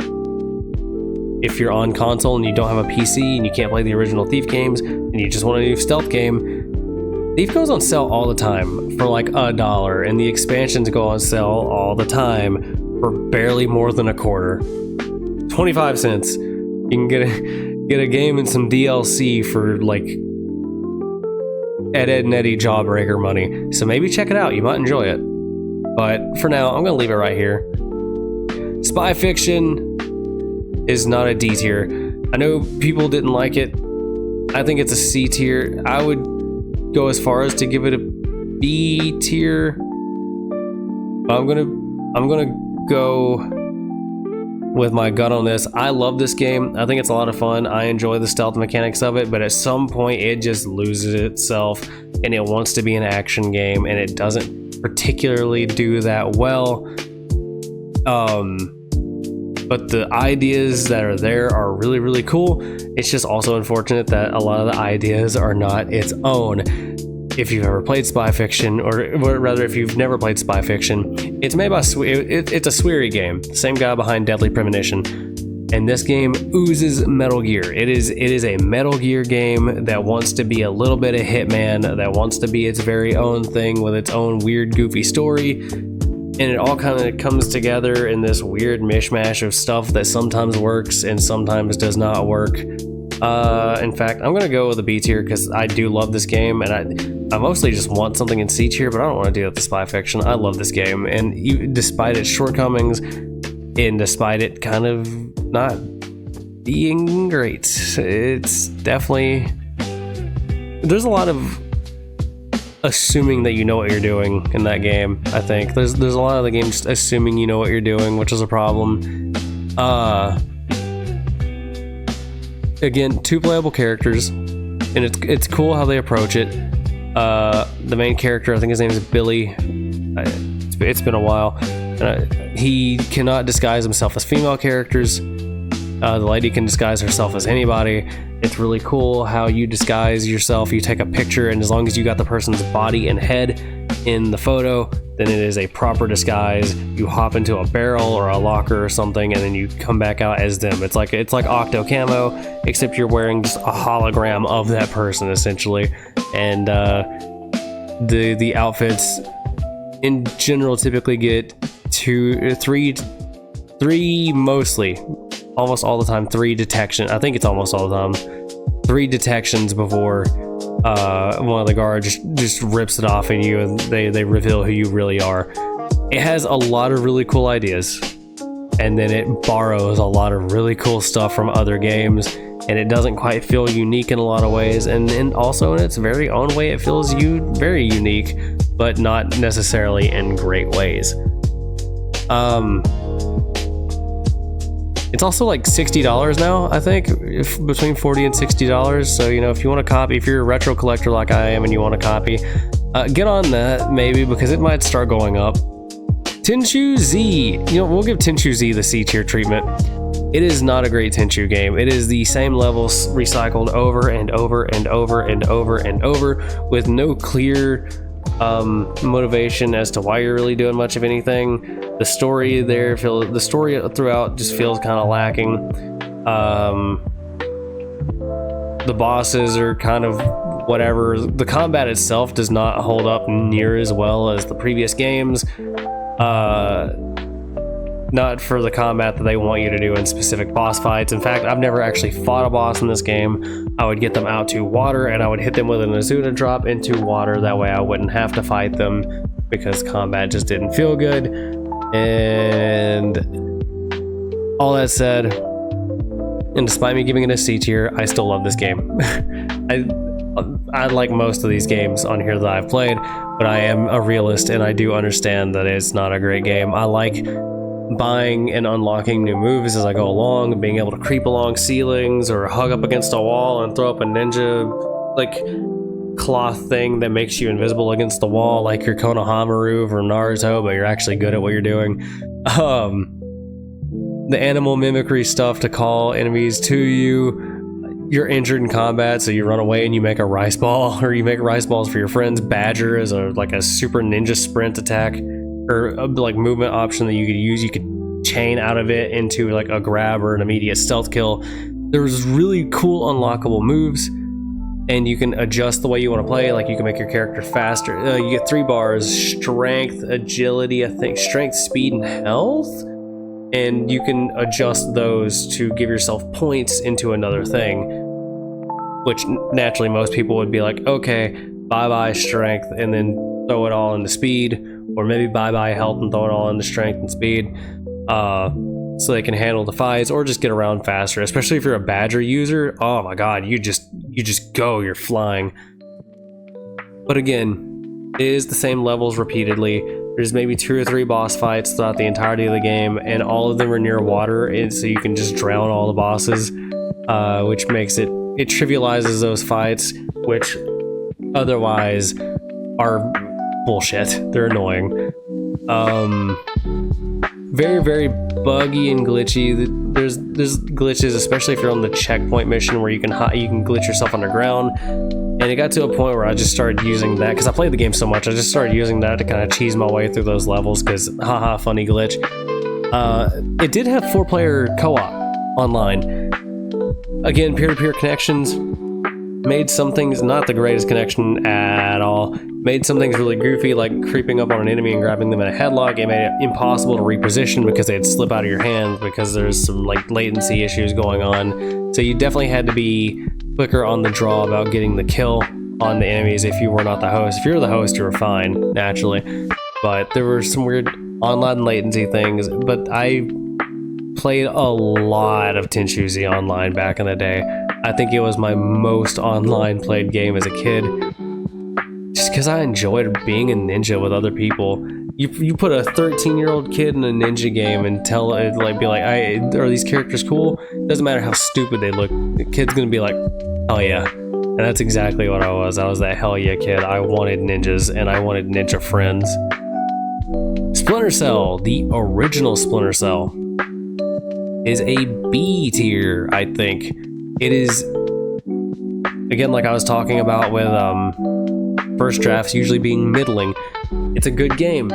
Speaker 1: if you're on console and you don't have a PC and you can't play the original Thief games and you just want a new stealth game, Thief goes on sale all the time for like $1, and the expansions go on sale all the time for barely more than a quarter. 25 cents. You can get a game and some DLC for like Ed, and Eddie Jawbreaker money. So maybe check it out. You might enjoy it. But for now, I'm going to leave it right here. Spy Fiction is not a D tier. I know people didn't like it. I think it's a C tier. I would go as far as to give it a B tier. I'm gonna go with my gut on this. I love this game. I think it's a lot of fun. I enjoy the stealth mechanics of it, but at some point it just loses itself and it wants to be an action game, and it doesn't particularly do that well. But the ideas that are there are really cool. It's just also unfortunate that a lot of the ideas are not its own. If you've ever played Spy Fiction, or rather if you've never played Spy Fiction, it's made by it's a Swery game, the same guy behind Deadly Premonition, and this game oozes Metal Gear. It is a Metal Gear game that wants to be a little bit of Hitman, that wants to be its very own thing with its own weird goofy story. And it all kind of comes together in this weird mishmash of stuff that sometimes works and sometimes does not work. In fact, I'm going to go with a B tier because I do love this game, and I mostly just want something in C tier, but I don't want to deal with the Spy Fiction. I love this game, and despite its shortcomings, and despite it kind of not being great, it's definitely... There's a lot of assuming that you know what you're doing in that game. I think there's a lot of the game just assuming you know what you're doing, which is a problem. Again, 2 playable characters, and it's cool how they approach it. The main character, I think his name is Billy. It's been a while. He cannot disguise himself as female characters. The lady can disguise herself as anybody. It's really cool how you disguise yourself. You take a picture, and as long as you got the person's body and head in the photo, then it is a proper disguise. You hop into a barrel or a locker or something, and then you come back out as them. It's like Octo Camo, except you're wearing just a hologram of that person essentially. And the outfits in general typically get 2, 3, mostly. Almost all the time, 3 detection. I think it's almost all the time. 3 detections before one of the guards just rips it off in you, and they reveal who you really are. It has a lot of really cool ideas, and then it borrows a lot of really cool stuff from other games, and it doesn't quite feel unique in a lot of ways, and also in its very own way, it feels very unique, but not necessarily in great ways. It's also like $60 now, I think, between $40 and $60. So, if you want a copy, if you're a retro collector like I am and you want a copy, get on that maybe, because it might start going up. Tenchu Z, we'll give Tenchu Z the C tier treatment. It is not a great Tenchu game. It is the same levels recycled over and over and over and over and over with no clear motivation as to why you're really doing much of anything. The story throughout just feels kind of lacking. The bosses are kind of whatever. The combat itself does not hold up near as well as the previous games. Not for the combat that they want you to do in specific boss fights. In fact, I've never actually fought a boss in this game. I would get them out to water, and I would hit them with an Azuna drop into water. That way I wouldn't have to fight them, because combat just didn't feel good. And all that said, and despite me giving it a C tier, I still love this game. I like most of these games on here that I've played, but I am a realist, and I do understand that it's not a great game. I like buying and unlocking new moves as I go along, being able to creep along ceilings or hug up against a wall and throw up a ninja like cloth thing that makes you invisible against the wall, like your Konohamaru or Naruto, but you're actually good at what you're doing. The animal mimicry stuff to call enemies to you. You're injured in combat, so you run away and you make a rice ball, or you make rice balls for your friends. Badger is like a super ninja sprint attack, or a like movement option that you could use. You could chain out of it into like a grab or an immediate stealth kill. There's really cool unlockable moves, and you can adjust the way you want to play. Like you can make your character faster. You get 3 bars: strength, agility, I think, strength, speed, and health. And you can adjust those to give yourself points into another thing, which naturally most people would be like, okay, bye-bye strength and then throw it all into speed, or maybe bye-bye health and throw it all into strength and speed, so they can handle the fights or just get around faster. Especially if you're a Badger user, oh my god, you just go, you're flying. But again, it is the same levels repeatedly. There's maybe 2 or 3 boss fights throughout the entirety of the game, and all of them are near water, and so you can just drown all the bosses, which makes it trivializes those fights, which otherwise are bullshit. They're annoying. Very, very buggy and glitchy. There's glitches, especially if you're on the checkpoint mission where you can glitch yourself underground. And it got to a point where I just started using that, because I played the game so much, I just started using that to kind of cheese my way through those levels, because haha, funny glitch. It did have 4-player co-op online. Again, peer-to-peer connections made some things not the greatest connection at all. Made some things really goofy, like creeping up on an enemy and grabbing them in a headlock. It made it impossible to reposition because they'd slip out of your hand, because there's some like latency issues going on. So you definitely had to be quicker on the draw about getting the kill on the enemies if you were not the host. If you were the host, you were fine, naturally. But there were some weird online latency things. But I played a lot of Tenchu-Z online back in the day. I think it was my most online played game as a kid. Just because I enjoyed being a ninja with other people. You put a 13-year-old kid in a ninja game and tell it, like, be like, are these characters cool? Doesn't matter how stupid they look. The kid's gonna be like, oh yeah. And that's exactly what I was. I was that hell yeah kid. I wanted ninjas and I wanted ninja friends. Splinter Cell, the original Splinter Cell, is a B tier, I think. It is, again, like I was talking about with first drafts usually being middling. It's a good game.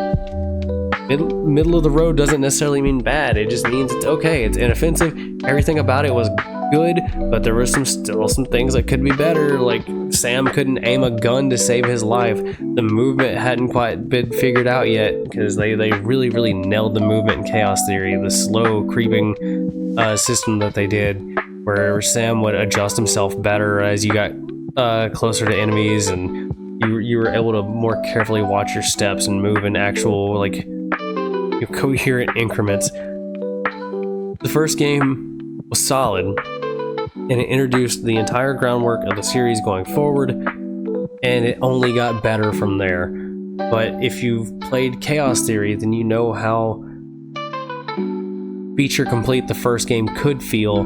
Speaker 1: Middle of the road doesn't necessarily mean bad. It just means it's okay. It's inoffensive. Everything about it was good, but there were still some things that could be better. Like Sam couldn't aim a gun to save his life. The movement hadn't quite been figured out yet, because they really, really nailed the movement in Chaos Theory. The slow creeping system that they did, where Sam would adjust himself better as you got closer to enemies, and you were able to more carefully watch your steps and move in actual like coherent increments. The first game was solid, and it introduced the entire groundwork of the series going forward, and it only got better from there. But if you've played Chaos Theory, then you know how feature complete the first game could feel.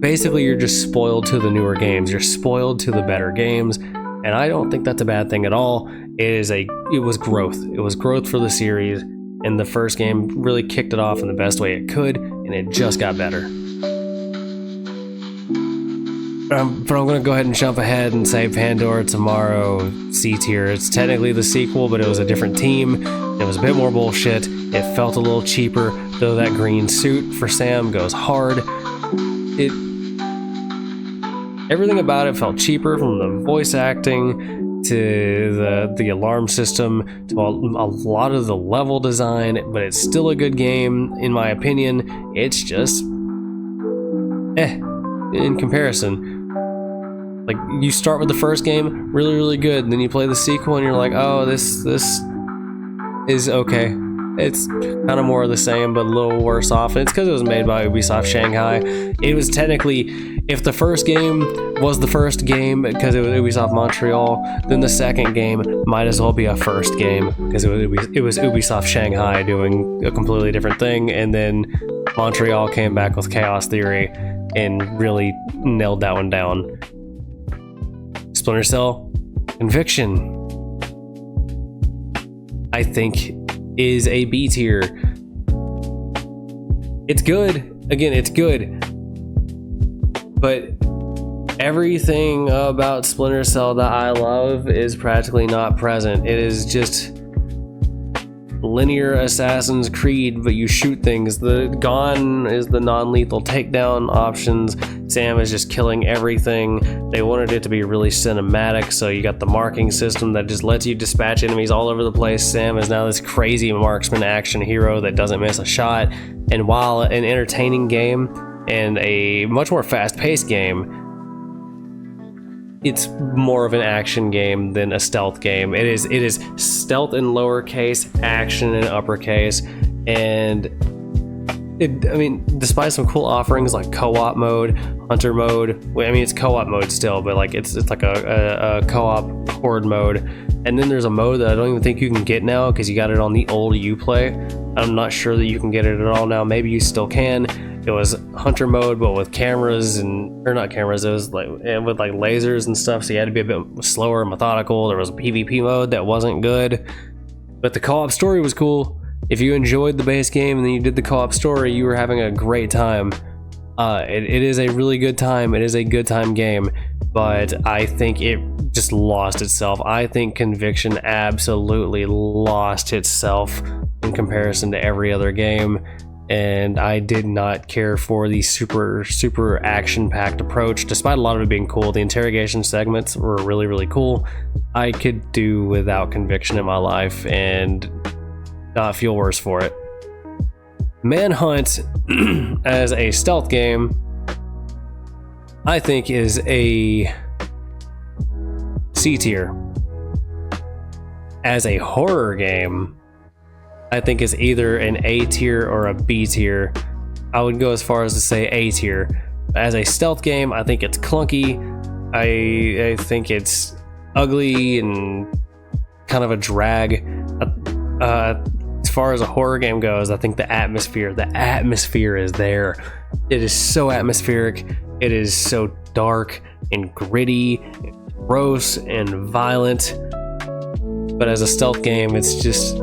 Speaker 1: Basically, you're just spoiled to the newer games. You're spoiled to the better games, and I don't think that's a bad thing at all. It was growth. It was growth for the series, and the first game really kicked it off in the best way it could, and it just got better. But I'm going to go ahead and jump ahead and say Pandora Tomorrow C tier. It's technically the sequel, but it was a different team. It was a bit more bullshit. It felt a little cheaper, though that green suit for Sam goes hard. Everything about it felt cheaper, from the voice acting to the alarm system to a lot of the level design, but it's still a good game in my opinion. It's just in comparison. Like, you start with the first game really, really good, and then you play the sequel and you're like, oh, this is okay. It's kind of more of the same, but a little worse off. And it's because it was made by Ubisoft Shanghai. It was technically, if the first game was the first game because it was Ubisoft Montreal, then the second game might as well be a first game because it was Ubisoft Shanghai doing a completely different thing, and then Montreal came back with Chaos Theory and really nailed that one down. Splinter Cell Conviction, I think, is a B tier. It's good. Again, it's good. But everything about Splinter Cell that I love is practically not present. It is just linear Assassin's Creed, but you shoot things. The Gone is the non-lethal takedown options. Sam is just killing everything. They wanted it to be really cinematic, so you got the marking system that just lets you dispatch enemies all over the place. Sam is now this crazy marksman action hero that doesn't miss a shot. And while an entertaining game and a much more fast-paced game, it's more of an action game than a stealth game. It is stealth in lowercase, action in uppercase, and I mean, despite some cool offerings like co-op mode, hunter mode. I mean, it's co-op mode still, but like it's like a co-op horde mode. And then there's a mode that I don't even think you can get now because you got it on the old Uplay. I'm not sure that you can get it at all now. Maybe you still can. It was hunter mode, but with cameras or not cameras. It was like with like lasers and stuff. So you had to be a bit slower and methodical. There was a PvP mode that wasn't good, but the co-op story was cool. If you enjoyed the base game and then you did the co-op story, you were having a great time. It is a really good time. It is a good time game, but I think it just lost itself. I think Conviction absolutely lost itself in comparison to every other game, and I did not care for the super action-packed approach. Despite a lot of it being cool, the interrogation segments were really cool. I could do without Conviction in my life and not feel worse for it. Manhunt as a stealth game, I think is a C tier. As a horror game, I think is either an A tier or a B tier. I would go as far as to say A tier. As a stealth game, I think it's clunky. I think it's ugly and kind of a drag. As far as a horror game goes, I think the atmosphere is there. It is so atmospheric. It is so dark and gritty, and gross and violent. But as a stealth game, it's just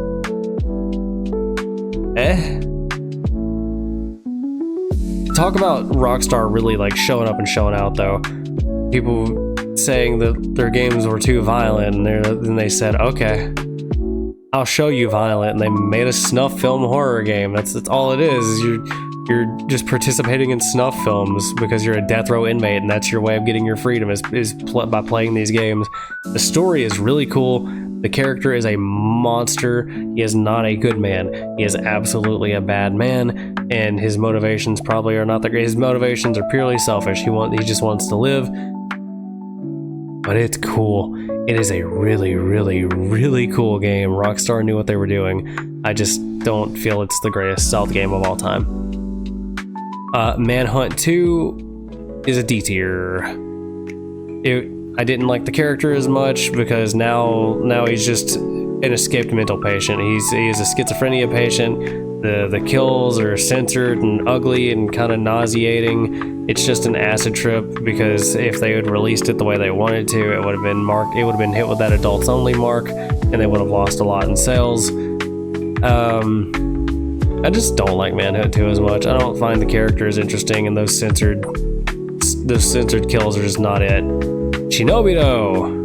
Speaker 1: Talk about Rockstar really like showing up and showing out though. People saying that their games were too violent, and then they said, okay, I'll show you violent, and they made a snuff film horror game. That's all it is. You're just participating in snuff films because you're a death row inmate, and that's your way of getting your freedom is by playing these games. The story is really cool. The character is a monster. He is not a good man. He is absolutely a bad man, and his motivations probably are not the great. His motivations are purely selfish. He just wants to live. But it's cool. It is a really cool game. Rockstar knew what they were doing. I just don't feel it's the greatest stealth game of all time. Manhunt 2 is a D tier. I didn't like the character as much because now he's just an escaped mental patient. He is a schizophrenia patient. The kills are censored and ugly and kind of nauseating. It's just an acid trip because if they had released it the way they wanted to, it would have been marked. It would have been hit with that adults only mark, and they would have lost a lot in sales. I just don't like Manhunt 2 as much. I don't find the characters interesting, and those censored kills are just not it. Shinobito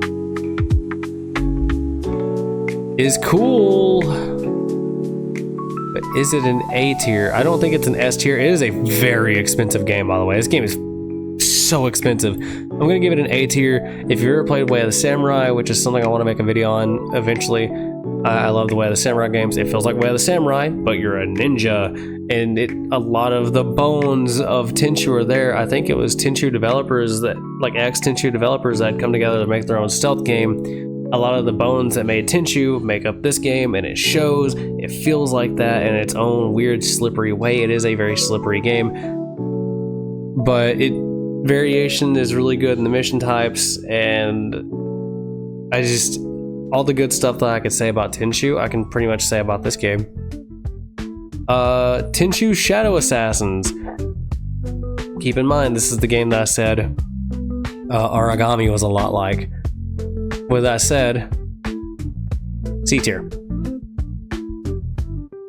Speaker 1: is cool, but is it an A tier? I don't think it's an S tier. It is a very expensive game, by the way. This game is so expensive. I'm gonna give it an A tier. If you've ever played Way of the Samurai, which is something I want to make a video on eventually, I love the Way of the Samurai games. It feels like Way of the Samurai, but you're a ninja, and a lot of the bones of Tenchu are there. I think it was Tenchu developers ex-Tenchu developers that come together to make their own stealth game. A lot of the bones that made Tenchu make up this game, and it shows. It feels like that in its own weird, slippery way. It is a very slippery game, but it variation is really good in the mission types, and all the good stuff that I could say about Tenchu, I can pretty much say about this game. Tenchu Shadow Assassins. Keep in mind, this is the game that I said Aragami was a lot like. With that said, C tier.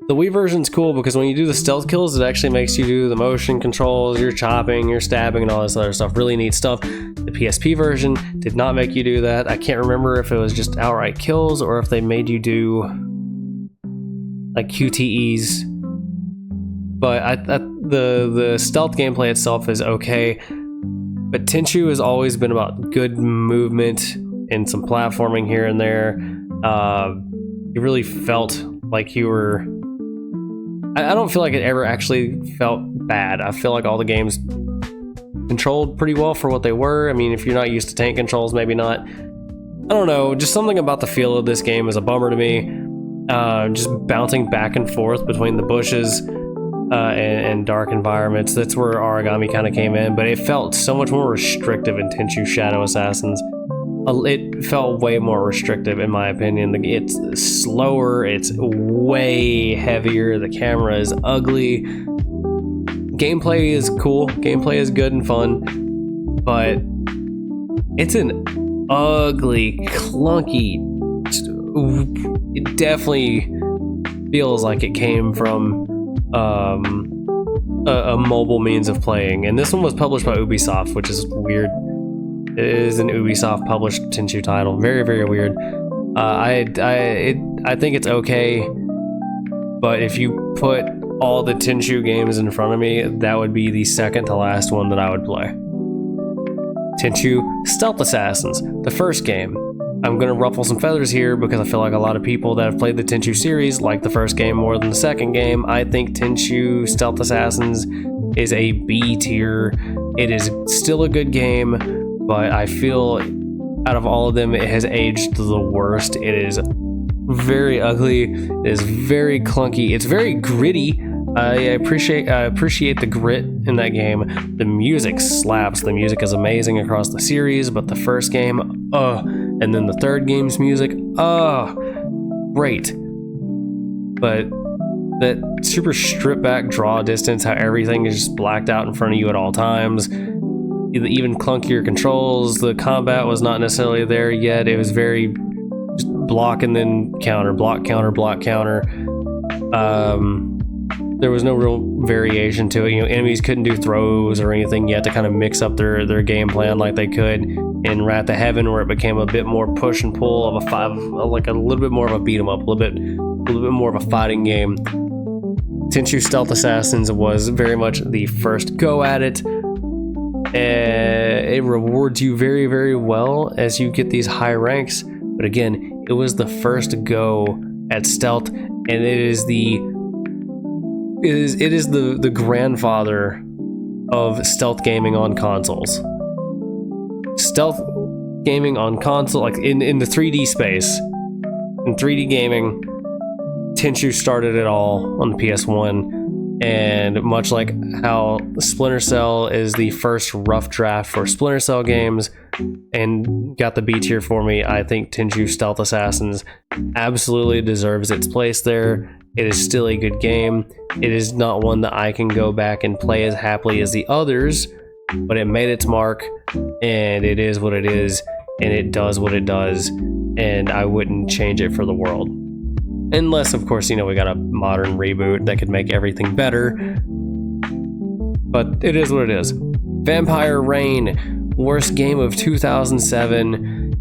Speaker 1: The Wii version's cool because when you do the stealth kills, it actually makes you do the motion controls, your chopping, your stabbing, and all this other stuff. Really neat stuff. The PSP version did not make you do that. I can't remember if it was just outright kills or if they made you do like QTEs. But the stealth gameplay itself is okay. But Tenchu has always been about good movement and some platforming here and there. You really felt like you were... I don't feel like it ever actually felt bad. I feel like all the games controlled pretty well for what they were. I mean, if you're not used to tank controls, maybe not. I don't know, just something about the feel of this game is a bummer to me. Just bouncing back and forth between the bushes and dark environments. That's where Aragami kind of came in, but it felt so much more restrictive in Tenchu Shadow Assassins. It felt way more restrictive in my opinion. It's slower, it's way heavier, the camera is ugly. Gameplay is cool, gameplay is good and fun, but it's an ugly, clunky, it definitely feels like it came from a mobile means of playing. And this one was published by Ubisoft, which is weird. It is an Ubisoft published Tenchu title. Very, very weird. I think it's okay, but if you put all the Tenchu games in front of me, that would be the second to last one that I would play. Tenchu Stealth Assassins, the first game. I'm going to ruffle some feathers here because I feel like a lot of people that have played the Tenchu series like the first game more than the second game. I think Tenchu Stealth Assassins is a B tier. It is still a good game, but I feel out of all of them, it has aged the worst. It is very ugly. It is very clunky. It's very gritty. I appreciate the grit in that game. The music slaps. The music is amazing across the series, but the first game, and then the third game's music, great. But that super stripped back draw distance, how everything is just blacked out in front of you at all times. The even clunkier controls, the combat was not necessarily there yet. It was very just block and then counter, block, counter, block, counter. There was no real variation to it. You know, enemies couldn't do throws or anything yet to kind of mix up their game plan like they could in Wrath of Heaven, where it became a bit more push and pull of like a little bit more of a beat 'em up, a little bit more of a fighting game. Tenchu Stealth Assassins was very much the first go at it. It rewards you very, very well as you get these high ranks, but again, it was the first go at stealth, and it is the grandfather of stealth gaming on consoles. Stealth gaming on console, like in the 3D space, in 3D gaming, Tenchu started it all on the PS1. And much like how Splinter Cell is the first rough draft for Splinter Cell games and got the B tier for me, I think Tenchu Stealth Assassins absolutely deserves its place there. It is still a good game. It is not one that I can go back and play as happily as the others, but it made its mark, and it is what it is, and it does what it does, and I wouldn't change it for the world. Unless, of course, you know, we got a modern reboot that could make everything better. But it is what it is. Vampire Reign, worst game of 2007.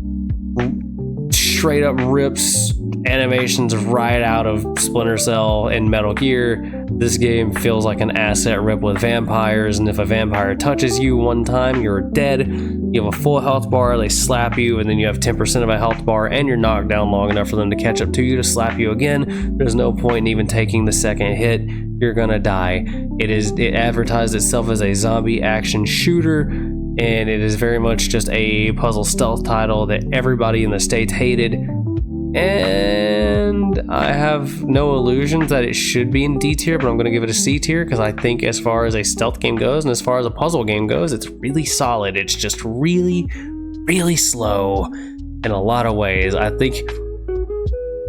Speaker 1: Straight up rips animations right out of Splinter Cell and Metal Gear. This game feels like an asset rip with vampires, and if a vampire touches you one time, you're dead. You have a full health bar, they slap you, and then you have 10% of a health bar, and you're knocked down long enough for them to catch up to you to slap you again. There's no point in even taking the second hit. You're gonna die. It advertised itself as a zombie action shooter, and it is very much just a puzzle stealth title that everybody in the States hated. And I have no illusions that it should be in D tier, but I'm going to give it a C tier because I think as far as a stealth game goes and as far as a puzzle game goes, it's really solid. It's just really, really slow in a lot of ways. I think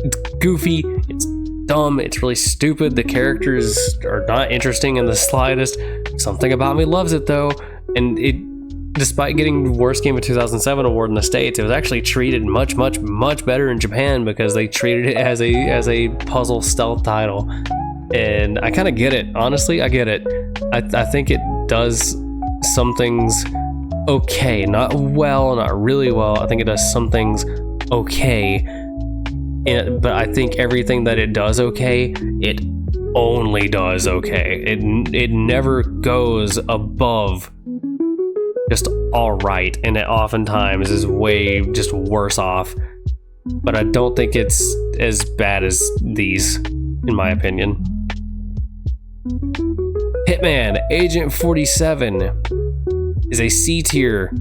Speaker 1: it's goofy, it's dumb, it's really stupid. The characters are not interesting in the slightest. Something About Me loves it though, and it, despite getting Worst Game of 2007 award in the States, it was actually treated much better in Japan because they treated it as a puzzle stealth title. And I kind of get it. Honestly, I get it. I think it does some things okay. Not well, not really well. I think it does some things okay. But I think everything that it does okay, it only does okay. It never goes above just all right, and it oftentimes is way just worse off. But I don't think it's as bad as these, in my opinion. Hitman Agent 47 is a C tier.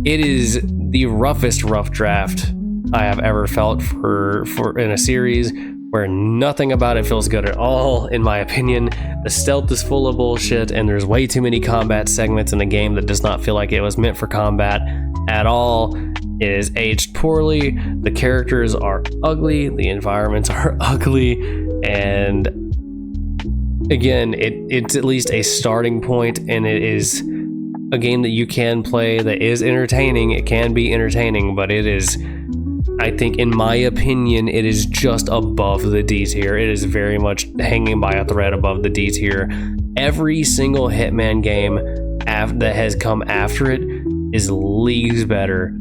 Speaker 1: It is the roughest rough draft I have ever felt for in a series where nothing about it feels good at all, in my opinion. The stealth is full of bullshit, and there's way too many combat segments in a game that does not feel like it was meant for combat at all. It is aged poorly, the characters are ugly, the environments are ugly, and again, it's at least a starting point, and it is a game that you can play that is entertaining. It can be entertaining, but it is, I think, in my opinion, it is just above the D tier. It is very much hanging by a thread above the D tier. Every single Hitman game that has come after it is leagues better,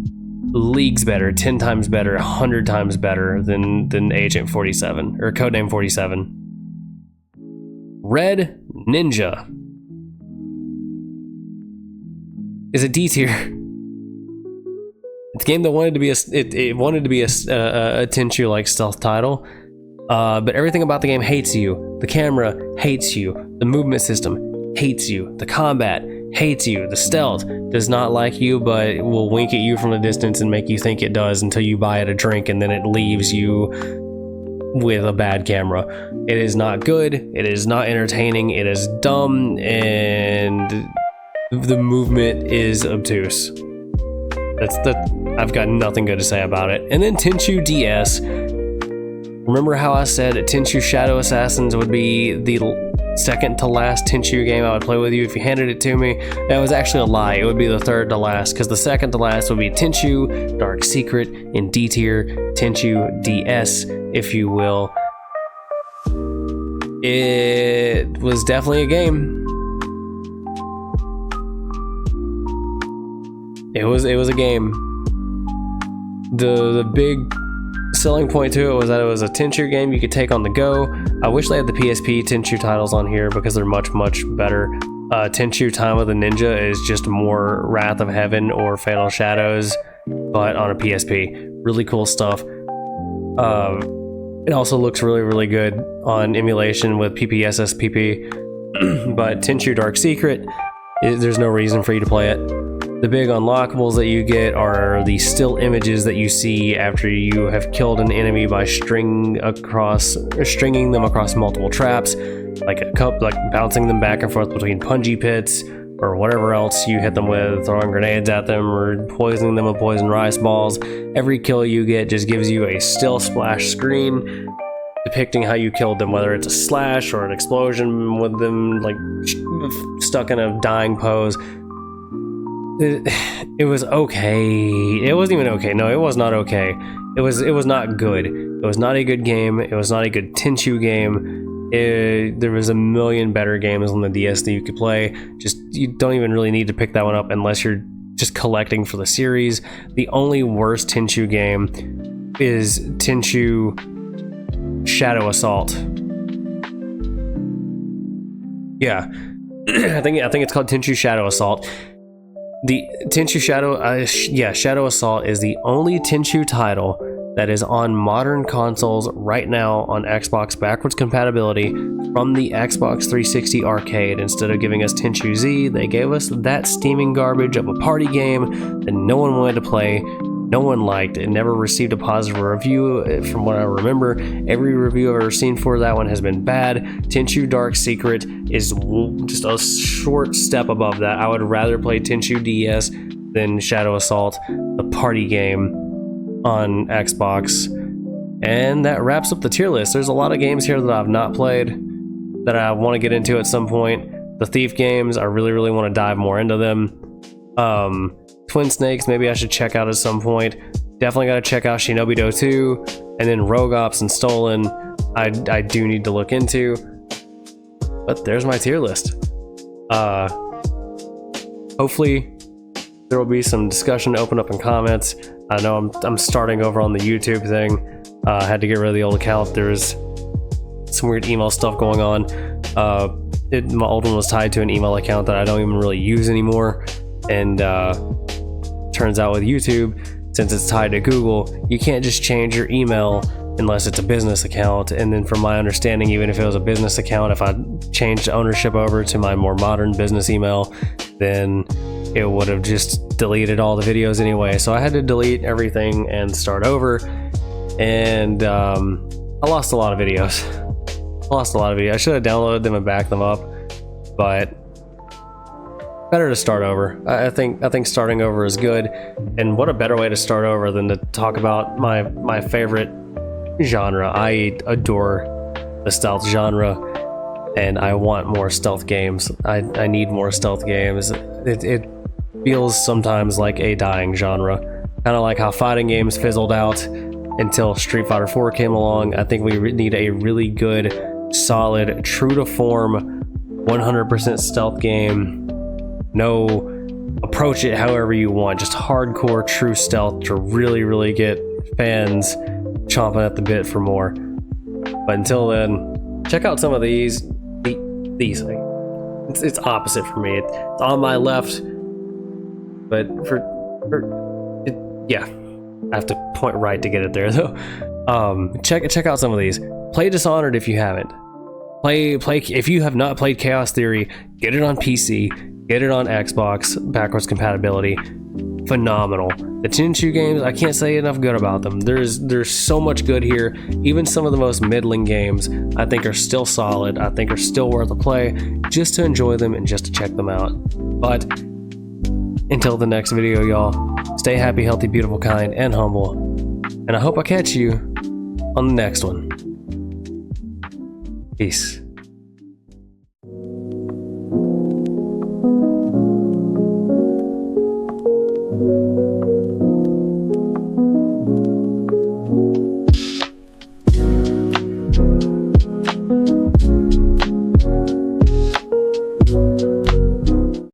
Speaker 1: 10 times better, 100 times better than Agent 47 or Codename 47. Red Ninja is a D tier. It's a game that wanted to be it wanted to be a Tenchu like stealth title, but everything about the game hates you. The camera hates you. The movement system hates you. The combat hates you. The stealth does not like you, but will wink at you from a distance and make you think it does until you buy it a drink, and then it leaves you with a bad camera. It is not good. It is not entertaining. It is dumb, and the movement is obtuse. I've got nothing good to say about it. And then Tenchu DS. Remember how I said Tenchu Shadow Assassins would be the second to last Tenchu game I would play with you if you handed it to me? That was actually a lie. It would be the third to last, because the second to last would be Tenchu Dark Secret in D tier, Tenchu DS, if you will. It was definitely a game. It was a game. The big selling point to it was that it was a Tenchu game you could take on the go. I wish they had the PSP Tenchu titles on here because they're much better. Tenchu Time of the Ninja is just more Wrath of Heaven or Fatal Shadows, but on a PSP. Really cool stuff. It also looks really good on emulation with PPSSPP. But Tenchu Dark Secret, there's no reason for you to play it. The big unlockables that you get are the still images that you see after you have killed an enemy by stringing them across multiple traps, like bouncing them back and forth between punji pits or whatever else you hit them with, throwing grenades at them or poisoning them with poison rice balls. Every kill you get just gives you a still splash screen depicting how you killed them, whether it's a slash or an explosion with them like stuck in a dying pose. It was okay. It wasn't even okay. No, it was not okay. It was not good. It was not a good game. It was not a good Tenchu game. There was a million better games on the DS that you could play. Just, you don't even really need to pick that one up unless you're just collecting for the series. The only worst Tenchu game is Tenchu Shadow Assault. Yeah, I think it's called Tenchu Shadow Assault. The Tenchu Shadow Assault is the only Tenchu title that is on modern consoles right now on Xbox backwards compatibility from the Xbox 360 arcade. Instead of giving us Tenchu Z, they gave us that steaming garbage of a party game that no one wanted to play. no one liked it, never received a positive review from what I remember. Every review I've ever seen for that one has been bad. Tenchu Dark Secret is just a short step above that. I would rather play Tenchu DS than Shadow Assault, the party game on Xbox. And that wraps up the tier list. There's a lot of games here that I've not played that I want to get into at some point. The Thief games, I really want to dive more into them. Twin Snakes, maybe I should check out at some point. Definitely got to check out Shinobi-Do 2, and then Rogue Ops and Stolen, I do need to look into. But there's my tier list. Hopefully there will be some discussion to open up in comments. I know I'm starting over on the YouTube thing. I had to get rid of the old account. There's some weird email stuff going on. My old one was tied to an email account that I don't even really use anymore. And turns out with YouTube, since it's tied to Google, you can't just change your email unless it's a business account. And then from my understanding, even if it was a business account, if I changed ownership over to my more modern business email, then it would have just deleted all the videos anyway. So I had to delete everything and start over. And I lost a lot of videos. I should have downloaded them and backed them up, but better to start over. I think starting over is good, and what a better way to start over than to talk about my favorite genre. I adore the stealth genre, and I want more stealth games. I need more stealth games. It feels sometimes like a dying genre, kind of like how fighting games fizzled out until Street Fighter 4 came along. I think we need a really good, solid, true to form 100% stealth game. No, approach it however you want, just hardcore true stealth to really get fans chomping at the bit for more. But until then, check out some of these things. It's opposite for me. It's on my left, but yeah, I have to point right to get it there though. Check out some of these. Play Dishonored if you haven't. Play if you have not played Chaos Theory, get it on PC, get it on Xbox, backwards compatibility. Phenomenal. The Tenchu games, I can't say enough good about them. There's so much good here. Even some of the most middling games I think are still solid. I think are still worth a play, just to enjoy them and just to check them out. But until the next video, y'all, stay happy, healthy, beautiful, kind, and humble. And I hope I catch you on the next one. Peace.